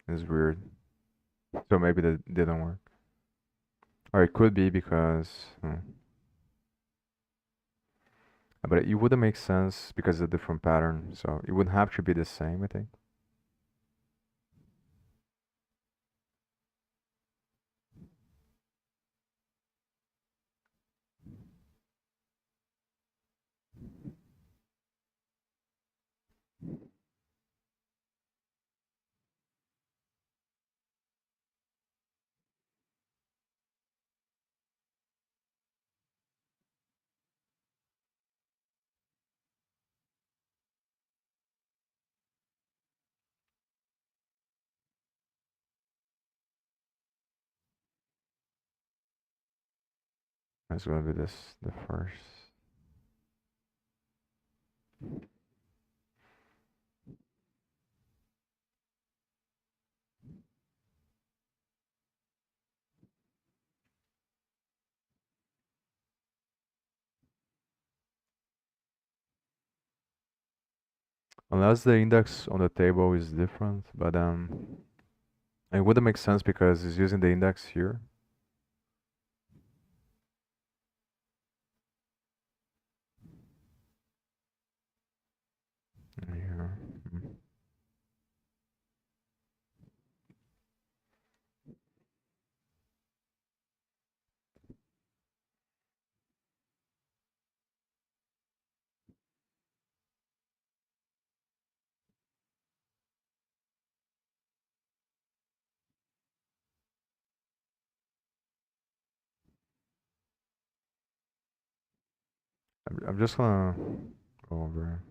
It's weird. So maybe that didn't work. Or it could be because, but it wouldn't make sense because of a different pattern. So it would have to be the same, I think. It's gonna be this, the first. Unless the index on the table is different, but it wouldn't make sense because it's using the index here. And here. I'm just gonna go over.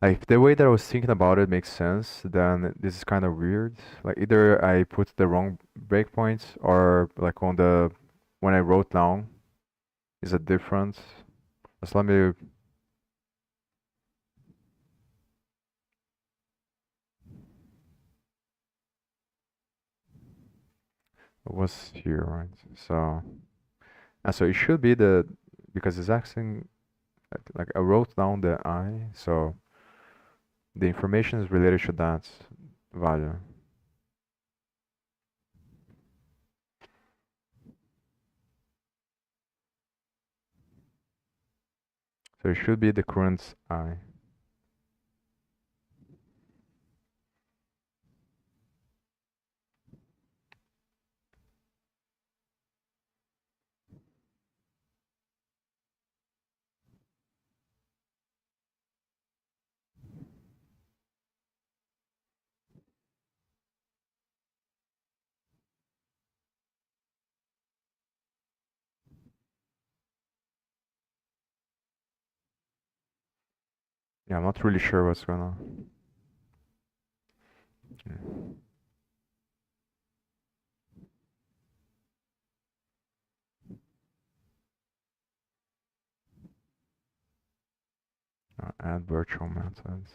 Like, if the way that I was thinking about it makes sense, then this is kind of weird. Like, either I put the wrong breakpoints or like on the when I wrote down is a difference. Just let me. It was here, right? So, and so it should be the because it's asking like I wrote down the I, so the information is related to that value. So it should be the current I. Yeah, I'm not really sure what's going on. Okay. Add virtual methods.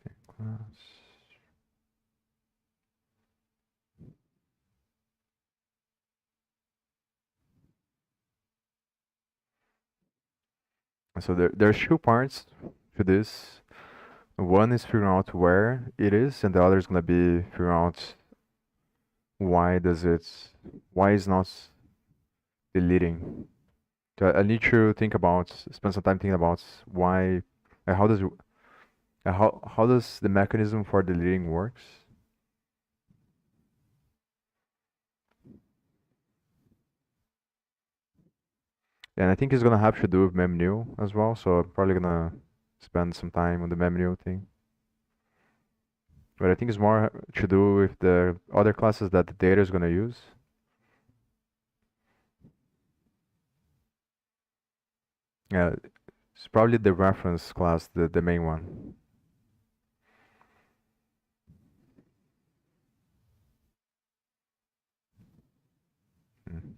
Okay, class. So there's two parts to this. One is figuring out where it is, and the other is gonna be figuring out why does it, why is not deleting. So I need to think about, spend some time thinking about why, how does how does the mechanism for deleting works. And I think it's gonna have to do with memnew as well, so I'm probably gonna spend some time on the memnew thing. But I think it's more to do with the other classes that the data is gonna use. Yeah, it's probably the reference class, the main one.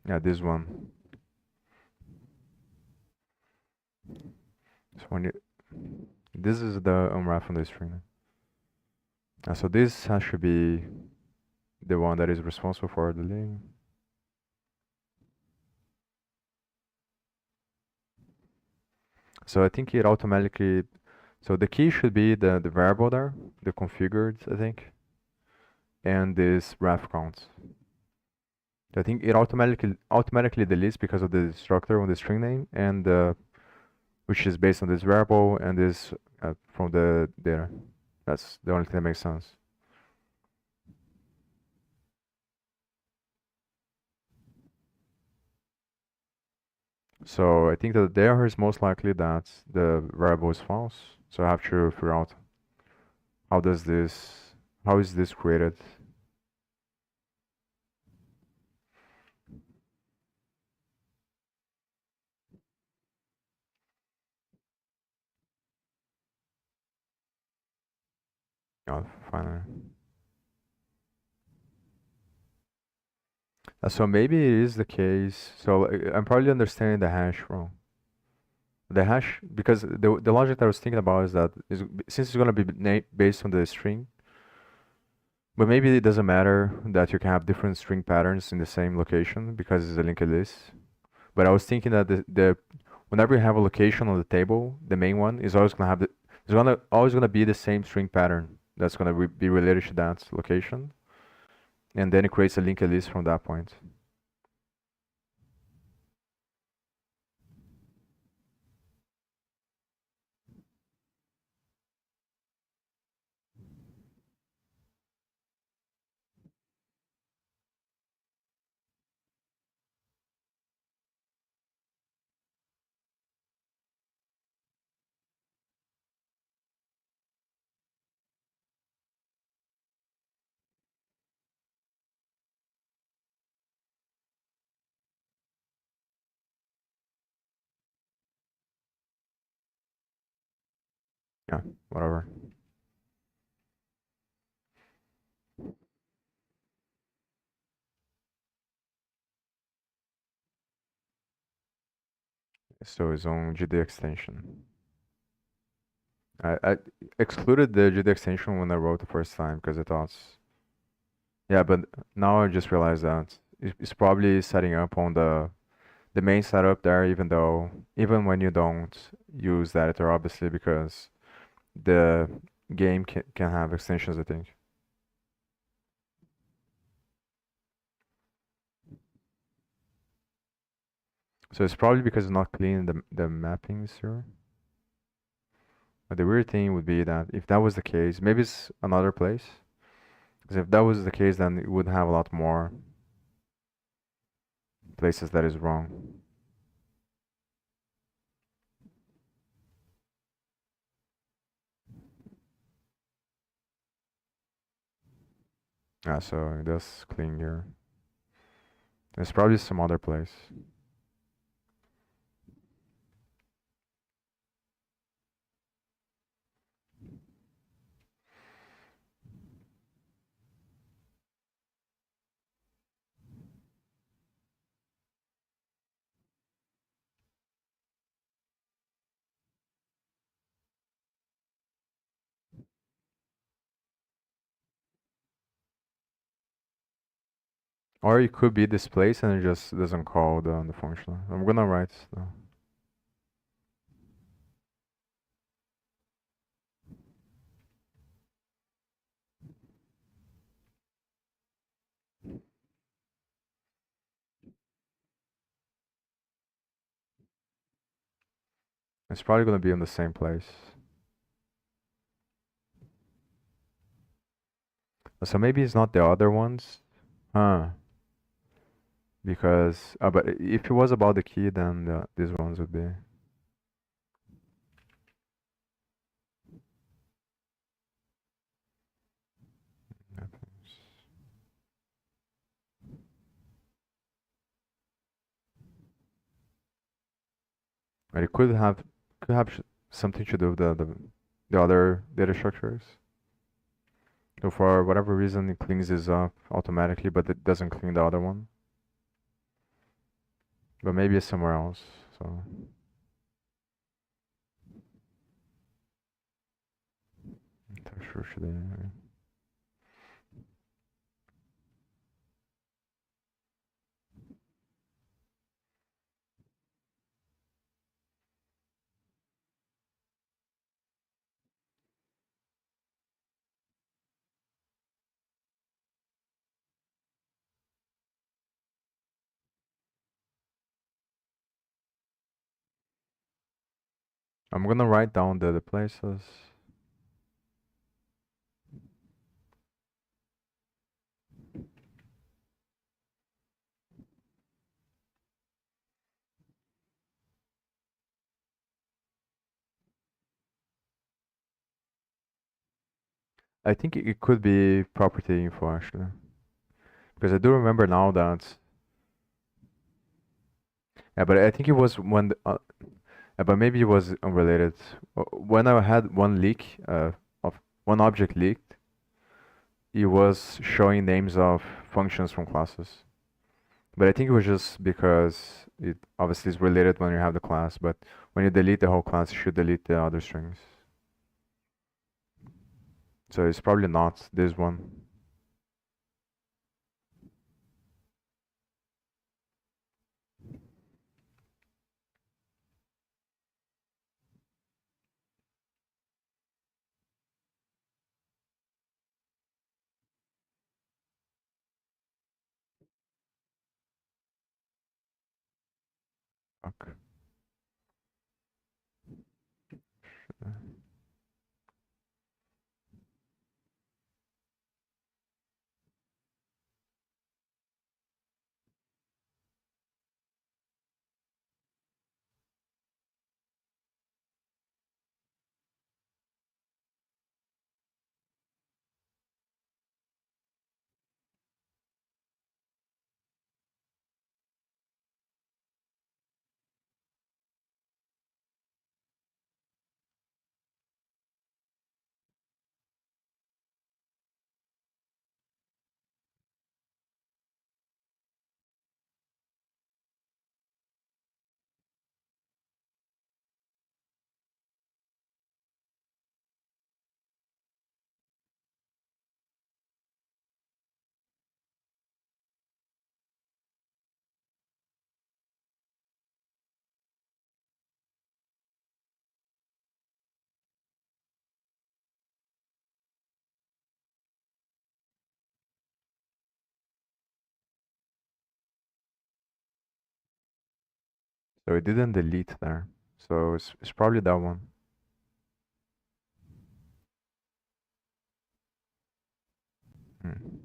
Yeah, this one. So when you, this is the unwrap from the string. So this hash should be the one that is responsible for deleting. So I think it automatically, so the key should be the variable there, the configured, I think, and this ref count. I think it automatically deletes because of the destructor on the string name and which is based on this variable and this from the data. That's the only thing that makes sense. So I think that the error is most likely that the variable is false. So I have to figure out how does this, how is this created? Oh, finally. So maybe it is the case. So I'm probably understanding the hash wrong. The hash, because the logic that I was thinking about is that since it's going to be based on the string, but maybe it doesn't matter that you can have different string patterns in the same location because it's a linked list. But I was thinking that the whenever you have a location on the table, the main one is always going to have always going to be the same string pattern that's going to be related to that location, and then it creates a linked list from that point. Yeah, whatever. So its own GD extension. I excluded the GD extension when I wrote the first time because I thought, yeah, but now I just realized that it's probably setting up on the main setup there, even when you don't use the editor, obviously, because the game can have extensions, I think. So it's probably because it's not clean the mappings here. But the weird thing would be that if that was the case, maybe it's another place. Because if that was the case, then it would have a lot more places that is wrong. Yeah, so it does clean here. There's probably some other place. Or it could be this place and it just doesn't call the function. I'm gonna write though. It's probably gonna be in the same place. So maybe it's not the other ones. Huh. Because, but if it was about the key, then these ones would be. But it could have something to do with the other data structures. So for whatever reason, it cleans this up automatically, but it doesn't clean the other one. But maybe it's somewhere else. So texture should be. I'm gonna write down the places. I think it could be property info actually, because I do remember now that. Yeah, but I think it was but maybe it was unrelated. When I had one leak of one object leaked, it was showing names of functions from classes. But I think it was just because it obviously is related when you have the class, but when you delete the whole class, you should delete the other strings. So it's probably not this one. Fuck. So it didn't delete there. So it's probably that one. Hmm.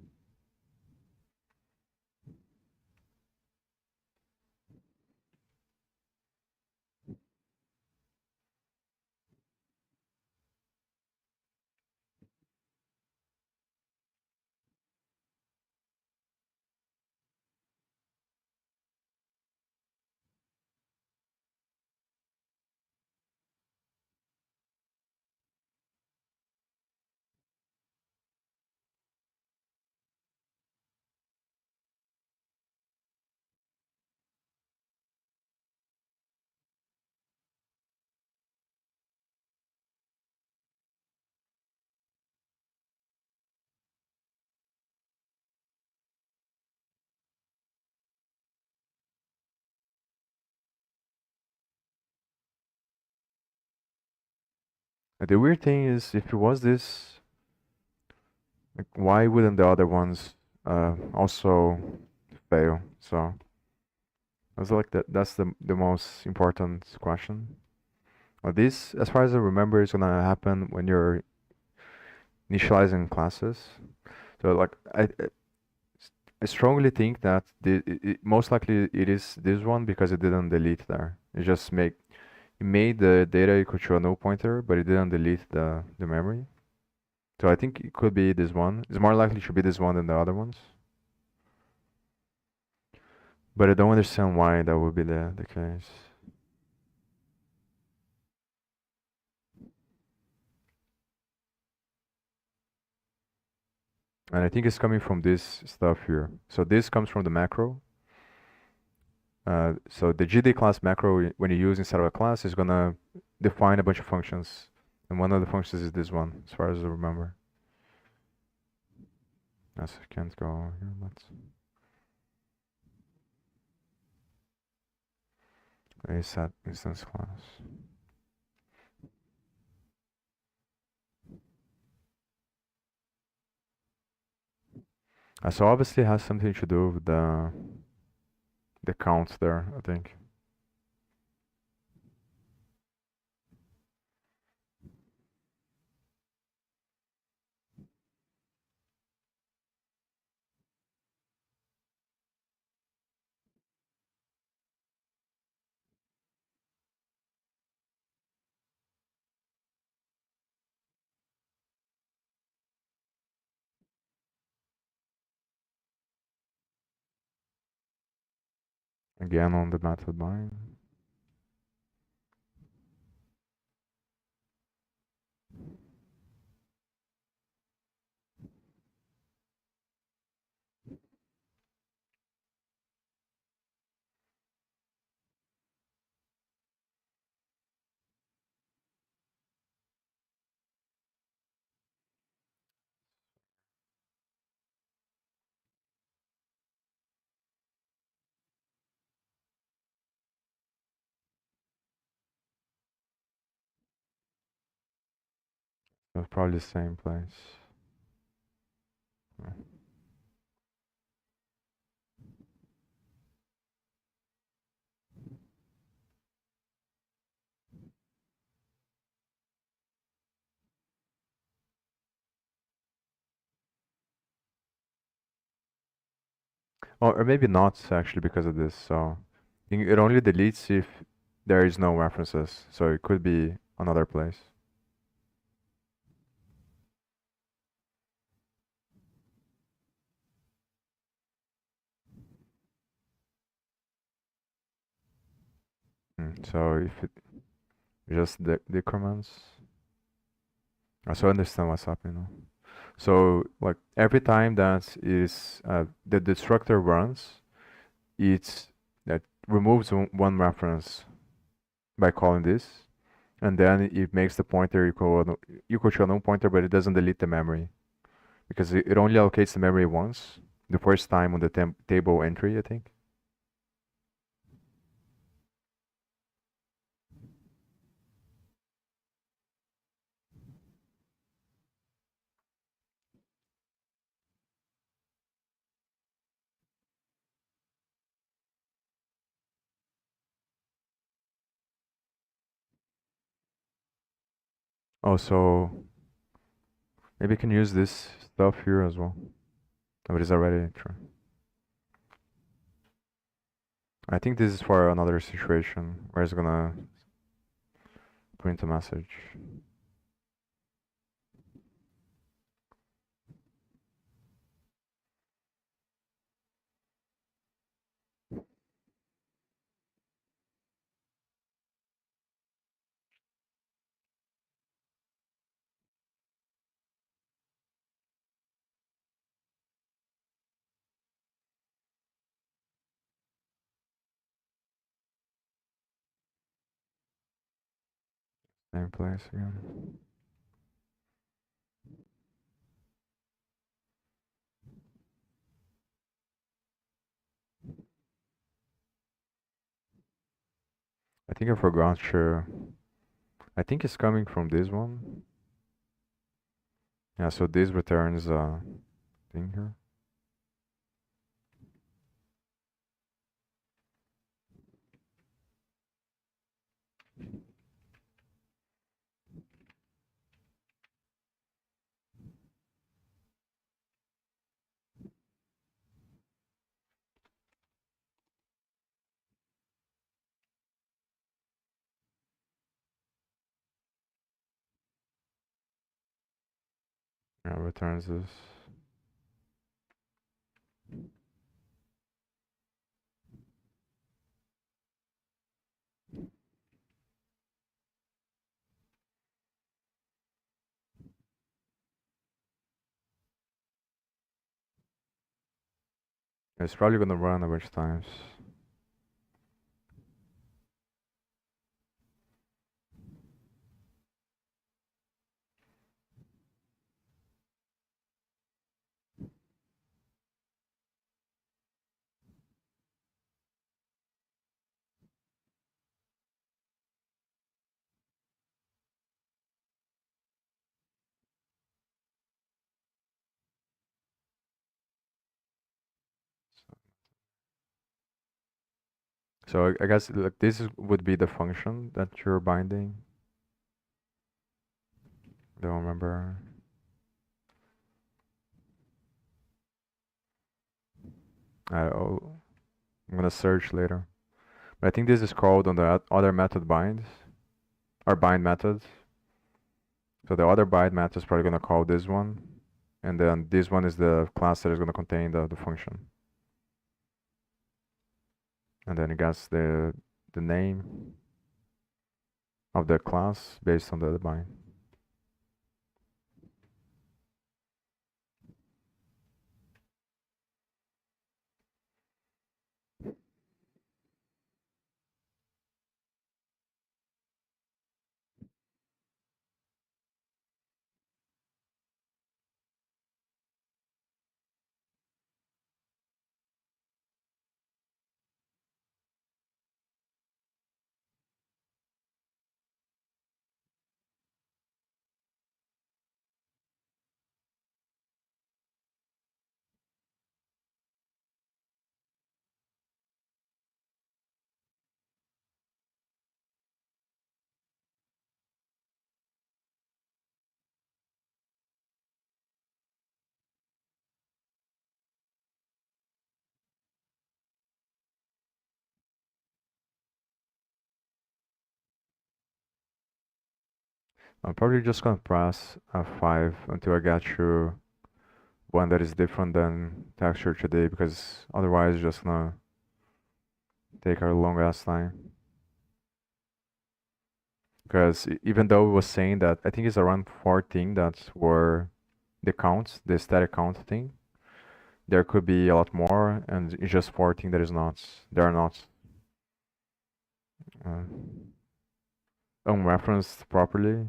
The weird thing is, if it was this, like, why wouldn't the other ones also fail? So I was like, that's the most important question. This, as far as I remember, is gonna happen when you're initializing classes. So like I strongly think that most likely it is this one because it didn't delete there. It made the data equal to a null pointer, but it didn't delete the memory. So I think it could be this one. It's more likely to be this one than the other ones. But I don't understand why that would be the case. And I think it's coming from this stuff here. So this comes from the macro. So the GD class macro, when you use inside of a class, is gonna define a bunch of functions. And one of the functions is this one, as far as I remember. Yes, I can't go here. Let's set instance class. So obviously it has something to do with the count there, I think. Again on the method bind. That's probably the same place. Yeah. Or maybe not actually because of this. So it only deletes if there is no references. So it could be another place. So if it just decrements. So I understand what's happening now. So like every time that is the destructor runs, it removes one reference by calling this, and then it makes the pointer equal to a known pointer, but it doesn't delete the memory because it only allocates the memory once, the first time on the table entry, I think. Also, maybe you can use this stuff here as well. Oh, it is already true. I think this is for another situation where it's gonna print a message. Same place again. I think I forgot to. I think it's coming from this one. Yeah, so this returns a thing here. Yeah, returns this. It's probably gonna run a bunch of times. So I guess like would be the function that you're binding. Don't remember. Oh, I'm gonna search later. But I think this is called on the other method binds or bind methods. So the other bind method is probably gonna call this one, and then this one is the class that is gonna contain the function. and then it gets the name of the class based on the bind. I'm probably just gonna press F5 until I get to one that is different than texture today, because otherwise it's just gonna take a long ass time. Because even though it was saying that I think it's around 14 that were the counts, the static count thing, there could be a lot more, and it's just 14 that is not. They are not uh, unreferenced properly.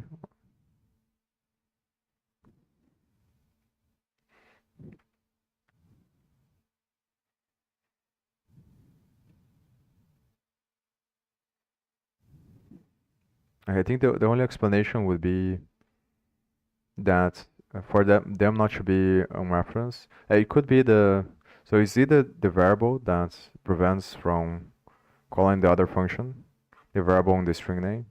I think the only explanation would be that for them not to be unreferenced, it could be so it's either the variable that prevents from calling the other function, the variable in the string name,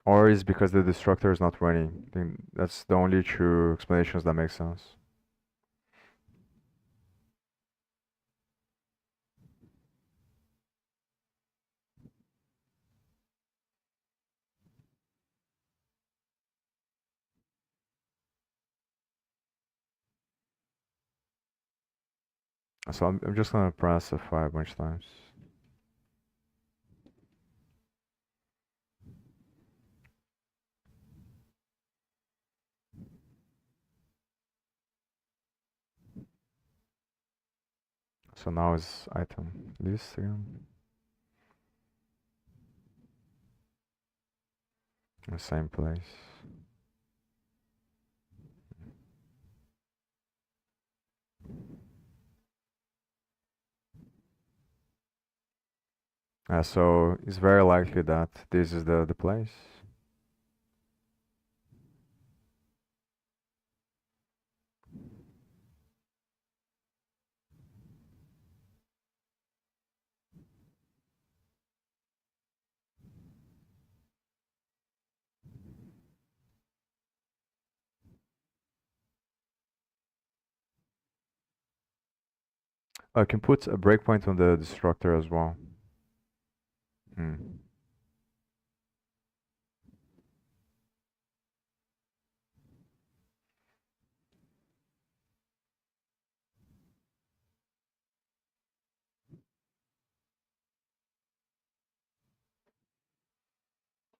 or is because the destructor is not running. I think that's the only two explanations that make sense. So I'm just gonna press F5 a bunch of times. So now it's item list again. The same place. So it's very likely that this is the place. I can put a breakpoint on the destructor as well. Hmm.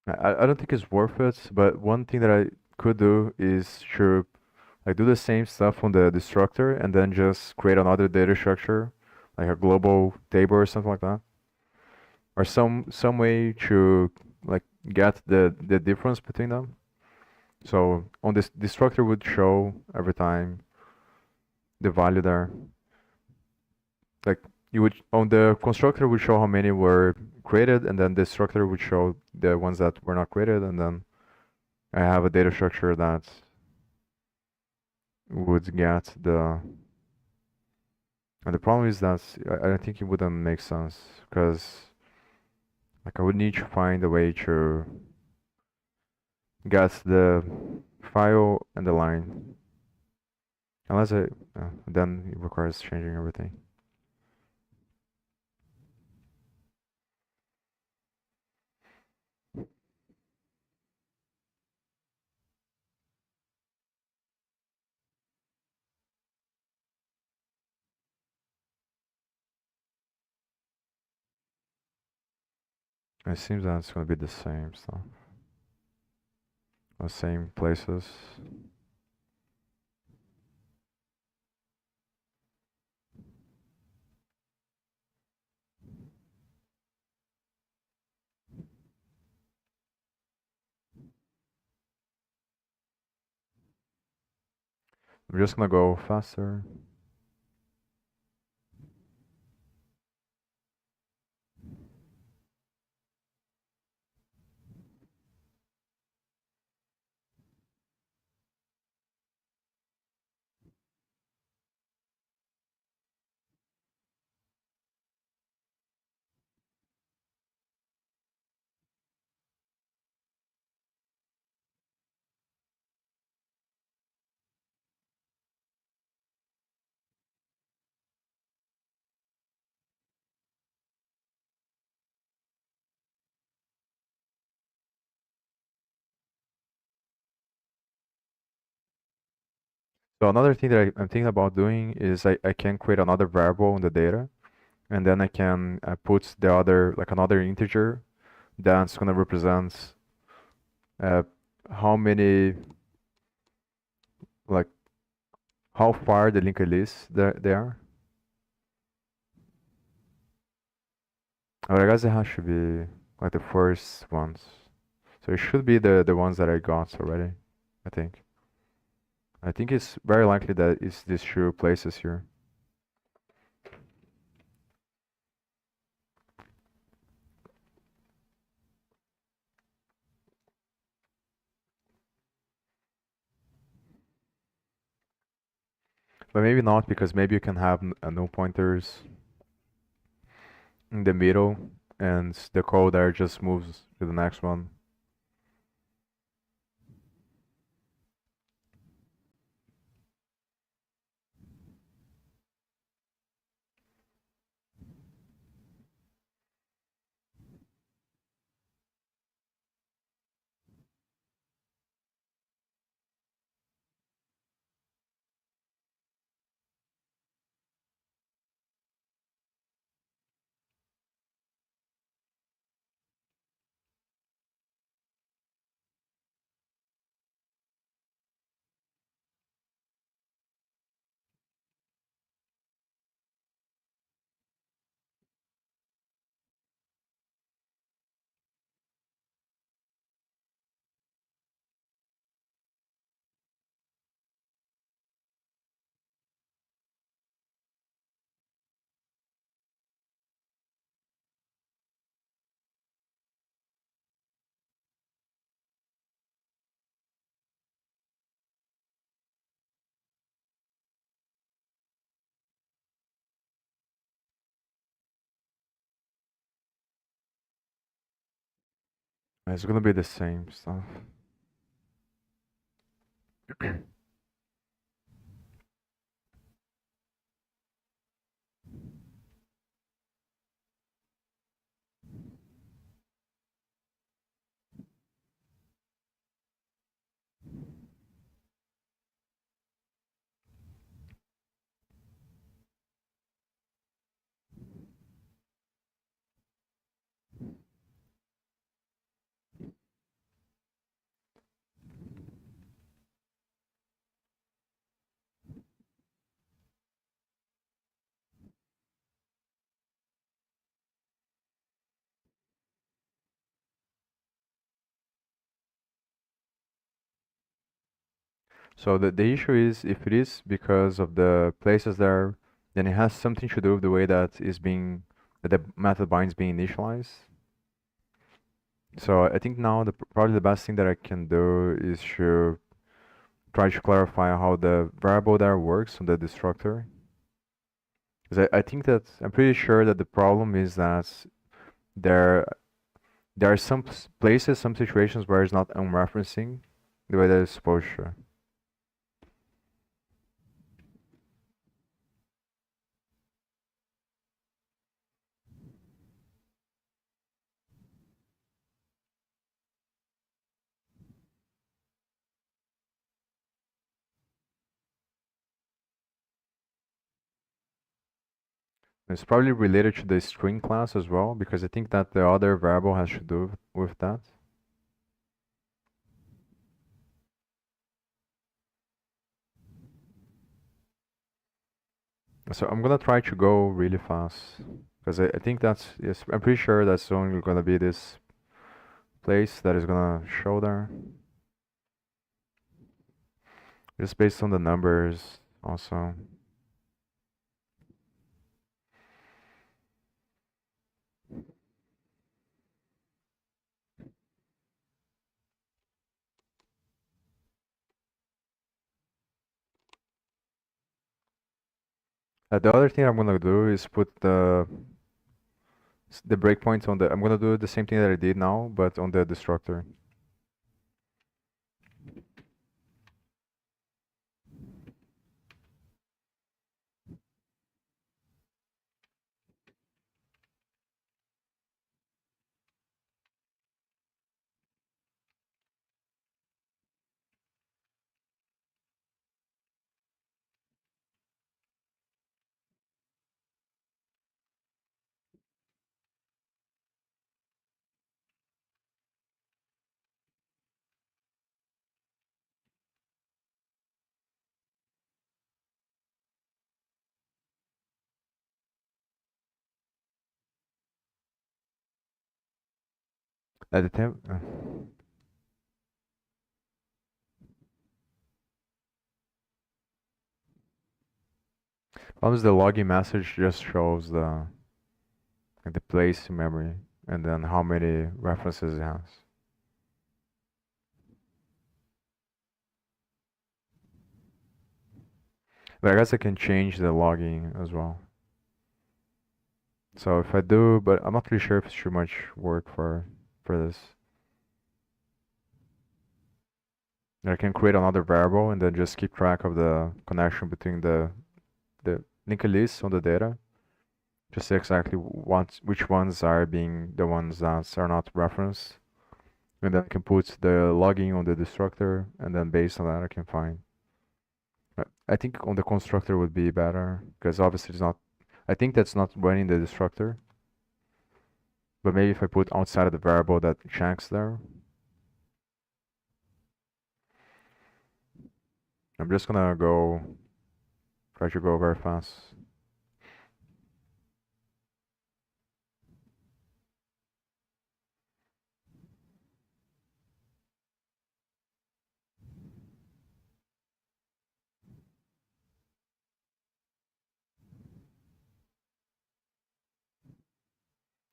I don't think it's worth it, but one thing that I could do is to do the same stuff on the destructor and then just create another data structure, like a global table or something like that, or some way to like get the difference between them. So on this destructor would show every time the value there. Like you would on the constructor would show how many were created, and then the destructor would show the ones that were not created, and then I have a data structure that would get the. And the problem is that I don't think it wouldn't make sense because like I would need to find a way to get the file and the line, unless then it requires changing everything. It seems that it's gonna be the same stuff. The same places. I'm just gonna go faster. So another thing that I'm thinking about doing is I can create another variable in the data, and then I can put the other, like another integer that's gonna represent uh, how many, like how far the linked list they are. But I guess it has to be like the first ones. So it should be the ones that I got already, I think. I think it's very likely that it's these two places here. But maybe not, because maybe you can have null pointers in the middle and the code there just moves to the next one. It's gonna be the same stuff. So the issue is, if it is because of the places there, then it has something to do with the way that is being that the method bind is being initialized. So I think now probably the best thing that I can do is to try to clarify how the variable there works on the destructor. Because I think that I'm pretty sure that the problem is that there there are some places, some situations where it's not unreferencing the way that it's supposed to. It's probably related to the string class as well, because I think that the other variable has to do with that. So I'm gonna try to go really fast, because I think that's, yes, I'm pretty sure that's only gonna be this place that is gonna show there. Just based on the numbers also. The other thing I'm gonna do is put the breakpoints on the. I'm gonna do the same thing that I did now, but on the destructor. At the temp. Sometimes the login message just shows the place in memory and then how many references it has. But I guess I can change the logging as well. So if I do, but I'm not really sure if it's too much work for this. I can create another variable and then just keep track of the connection between the linked lists on the data. Just say exactly which ones are being the ones that are not referenced. And then I can put the logging on the destructor, and then based on that I can find. I think on the constructor would be better, because obviously it's not, I think that's not running the destructor. But maybe if I put outside of the variable that checks there. I'm just gonna try to go very fast.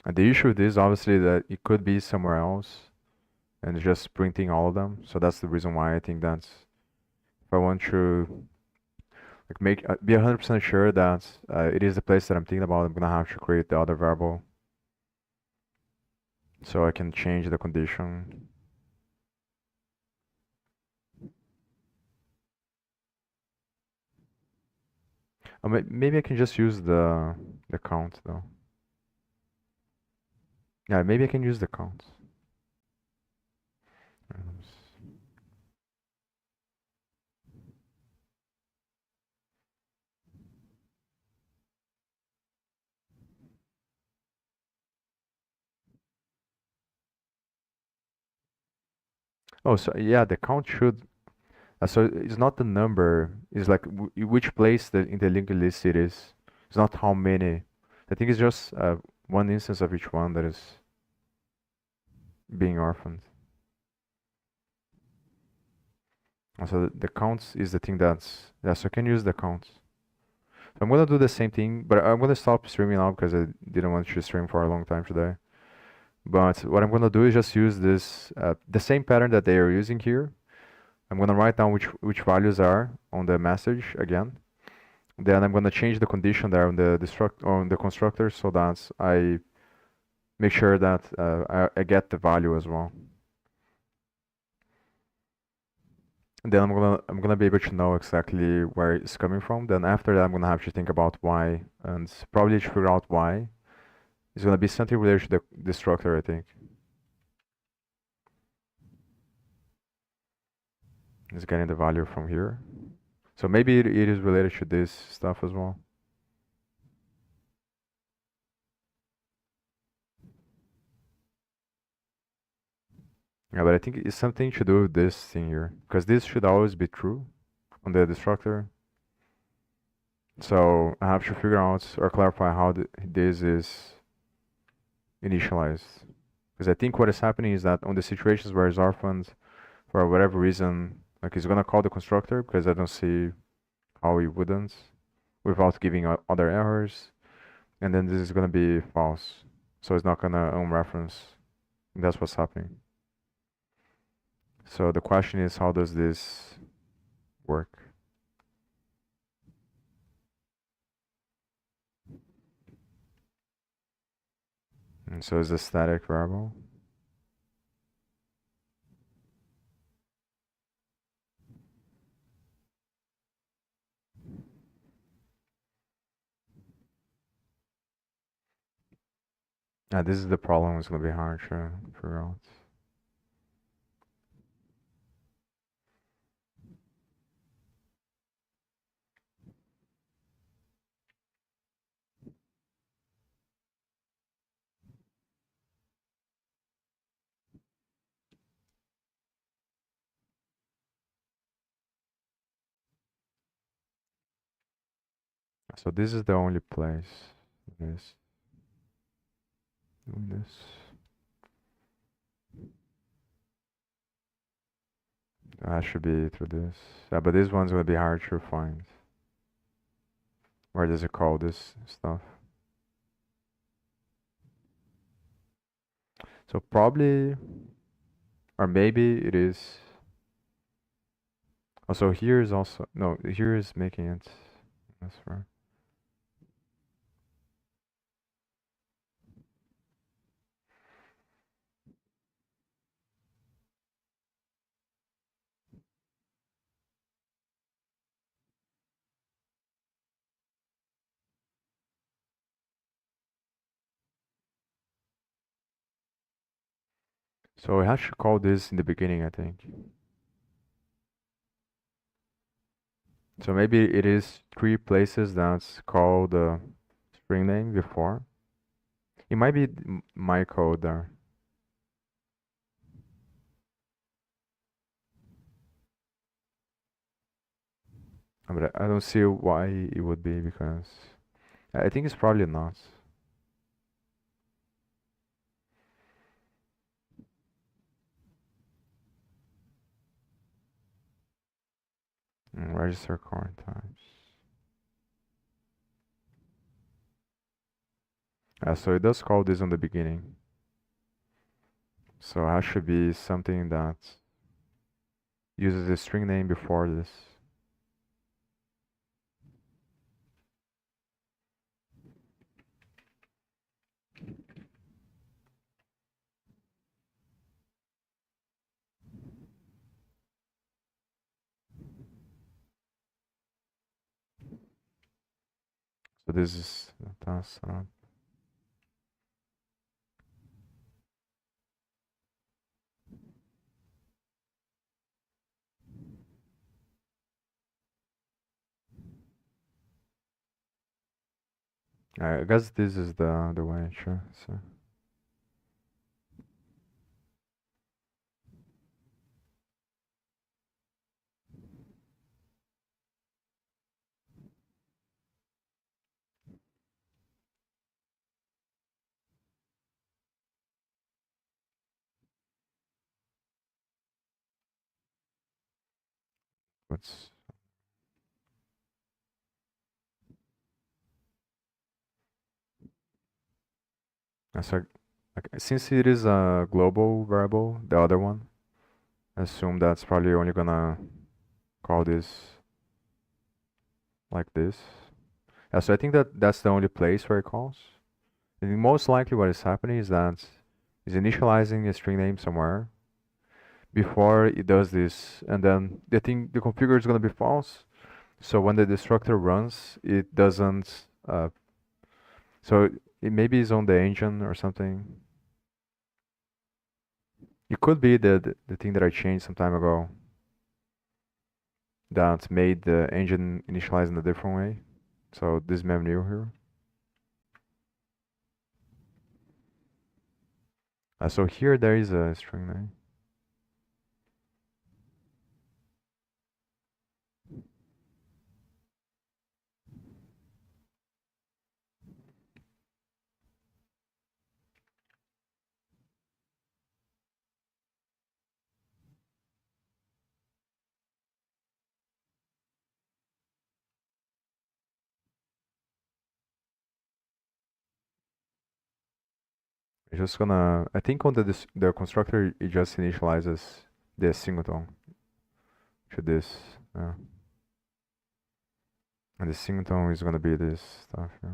And the issue with this, obviously, that it could be somewhere else and just printing all of them. So that's the reason why I think that's, if I want to like be 100% sure that it is the place that I'm thinking about, I'm gonna have to create the other variable so I can change the condition. Maybe I can just use the count though. Yeah, maybe I can use the count. Oh, so yeah, the count should. So it's not the number. It's like which place in the linked list it is. It's not how many. I think it's just one instance of each one that is being orphaned. So the counts is the thing that's, yeah. So I can use the counts. So I'm gonna do the same thing, but I'm gonna stop streaming now because I didn't want to stream for a long time today. But what I'm gonna do is just use this the same pattern that they are using here. I'm gonna write down which values are on the message again. Then I'm gonna change the condition there on the constructor so that I make sure that I get the value as well. And then I'm gonna be able to know exactly where it's coming from. Then after that, I'm gonna have to think about why, and probably to figure out why. It's gonna be something related to the destructor, I think. It's getting the value from here. So maybe it is related to this stuff as well. Yeah, but I think it's something to do with this thing here, because this should always be true on the destructor. So I have to figure out or clarify how this is initialized. Because I think what is happening is that on the situations where it's orphaned, for whatever reason, like it's gonna call the constructor because I don't see how it wouldn't without giving other errors, and then this is gonna be false, so it's not gonna unreference. And that's what's happening. So the question is, how does this work? And so it's a static variable. This is the problem. It's gonna be hard to figure out. So this is the only place it is doing this. That should be through this. But this one's gonna be hard to find. Where does it call this stuff? So probably, or maybe it is. Also, here is also no. Here is making it. That's right. So I should call this in the beginning, I think. So maybe it is three places that's called the string name before. It might be my code there. But I don't see why it would be because I think it's probably not. Register current times. So it does call this on the beginning. So that should be something that uses a string name before this. So this is that's I guess this is the way, sure. So what's so like since it is a global variable, the other one, I assume that's probably only gonna call this like this. So I think that that's the only place where it calls. I think most likely what is happening is that it's initializing a string name somewhere before it does this, and then the configure is gonna be false. So when the destructor runs, it doesn't. So it maybe is on the engine or something. It could be the thing that I changed some time ago that made the engine initialize in a different way. So this mem new here. So here there is a string name. It's just gonna, I think on the constructor, it just initializes the singleton to this. And the singleton is gonna be this stuff. Yeah.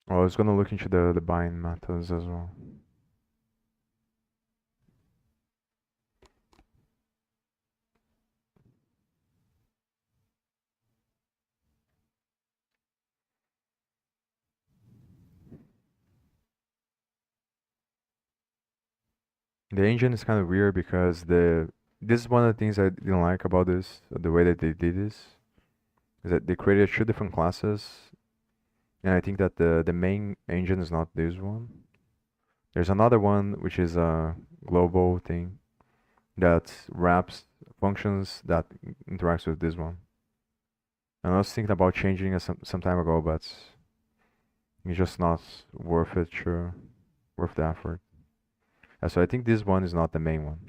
Well, it's gonna look into the bind methods as well. The engine is kind of weird because this is one of the things I didn't like about this, the way that they did this, is that they created two different classes, and I think that the main engine is not this one. There's another one which is a global thing that wraps functions that interacts with this one. And I was thinking about changing it some time ago, but it's just not worth it, sure, worth the effort. So I think this one is not the main one.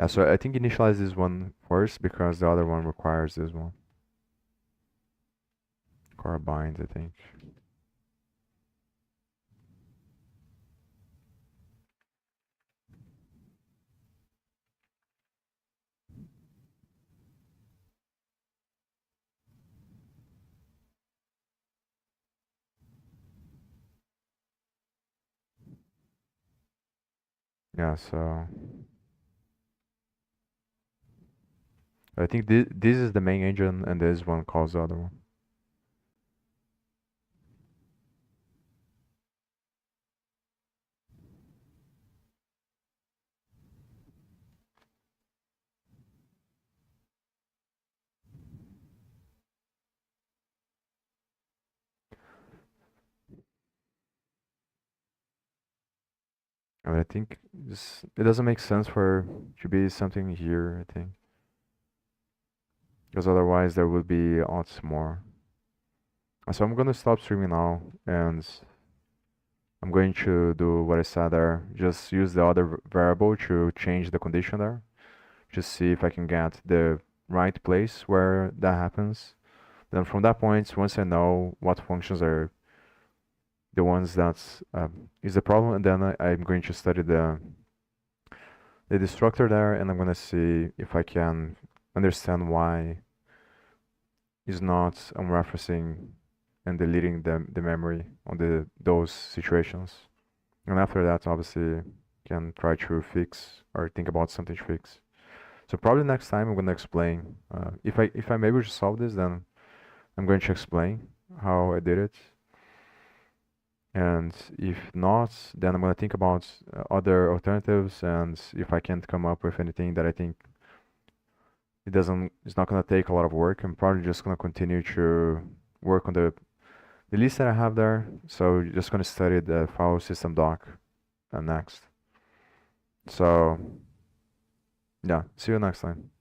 So I think initialize this one first because the other one requires this one. Core binds, I think. Yeah, so I think this is the main engine and this one calls the other one. And I think it doesn't make sense for to be something here, I think. Because otherwise there will be lots more. So I'm gonna stop streaming now and I'm going to do what I said there. Just use the other variable to change the condition there. Just see if I can get the right place where that happens. Then from that point, once I know what functions are the ones that is the problem, and then I'm going to study the destructor there, and I'm gonna see if I can understand why it's not unreferencing and deleting the memory on those situations. And after that, obviously, can try to fix or think about something to fix. So probably next time I'm gonna explain. If I'm able to solve this, then I'm going to explain how I did it. And if not, then I'm gonna think about other alternatives, and if I can't come up with anything that I think it's not gonna take a lot of work, I'm probably just gonna continue to work on the list that I have there. So just gonna study the file system doc next. So yeah, see you next time.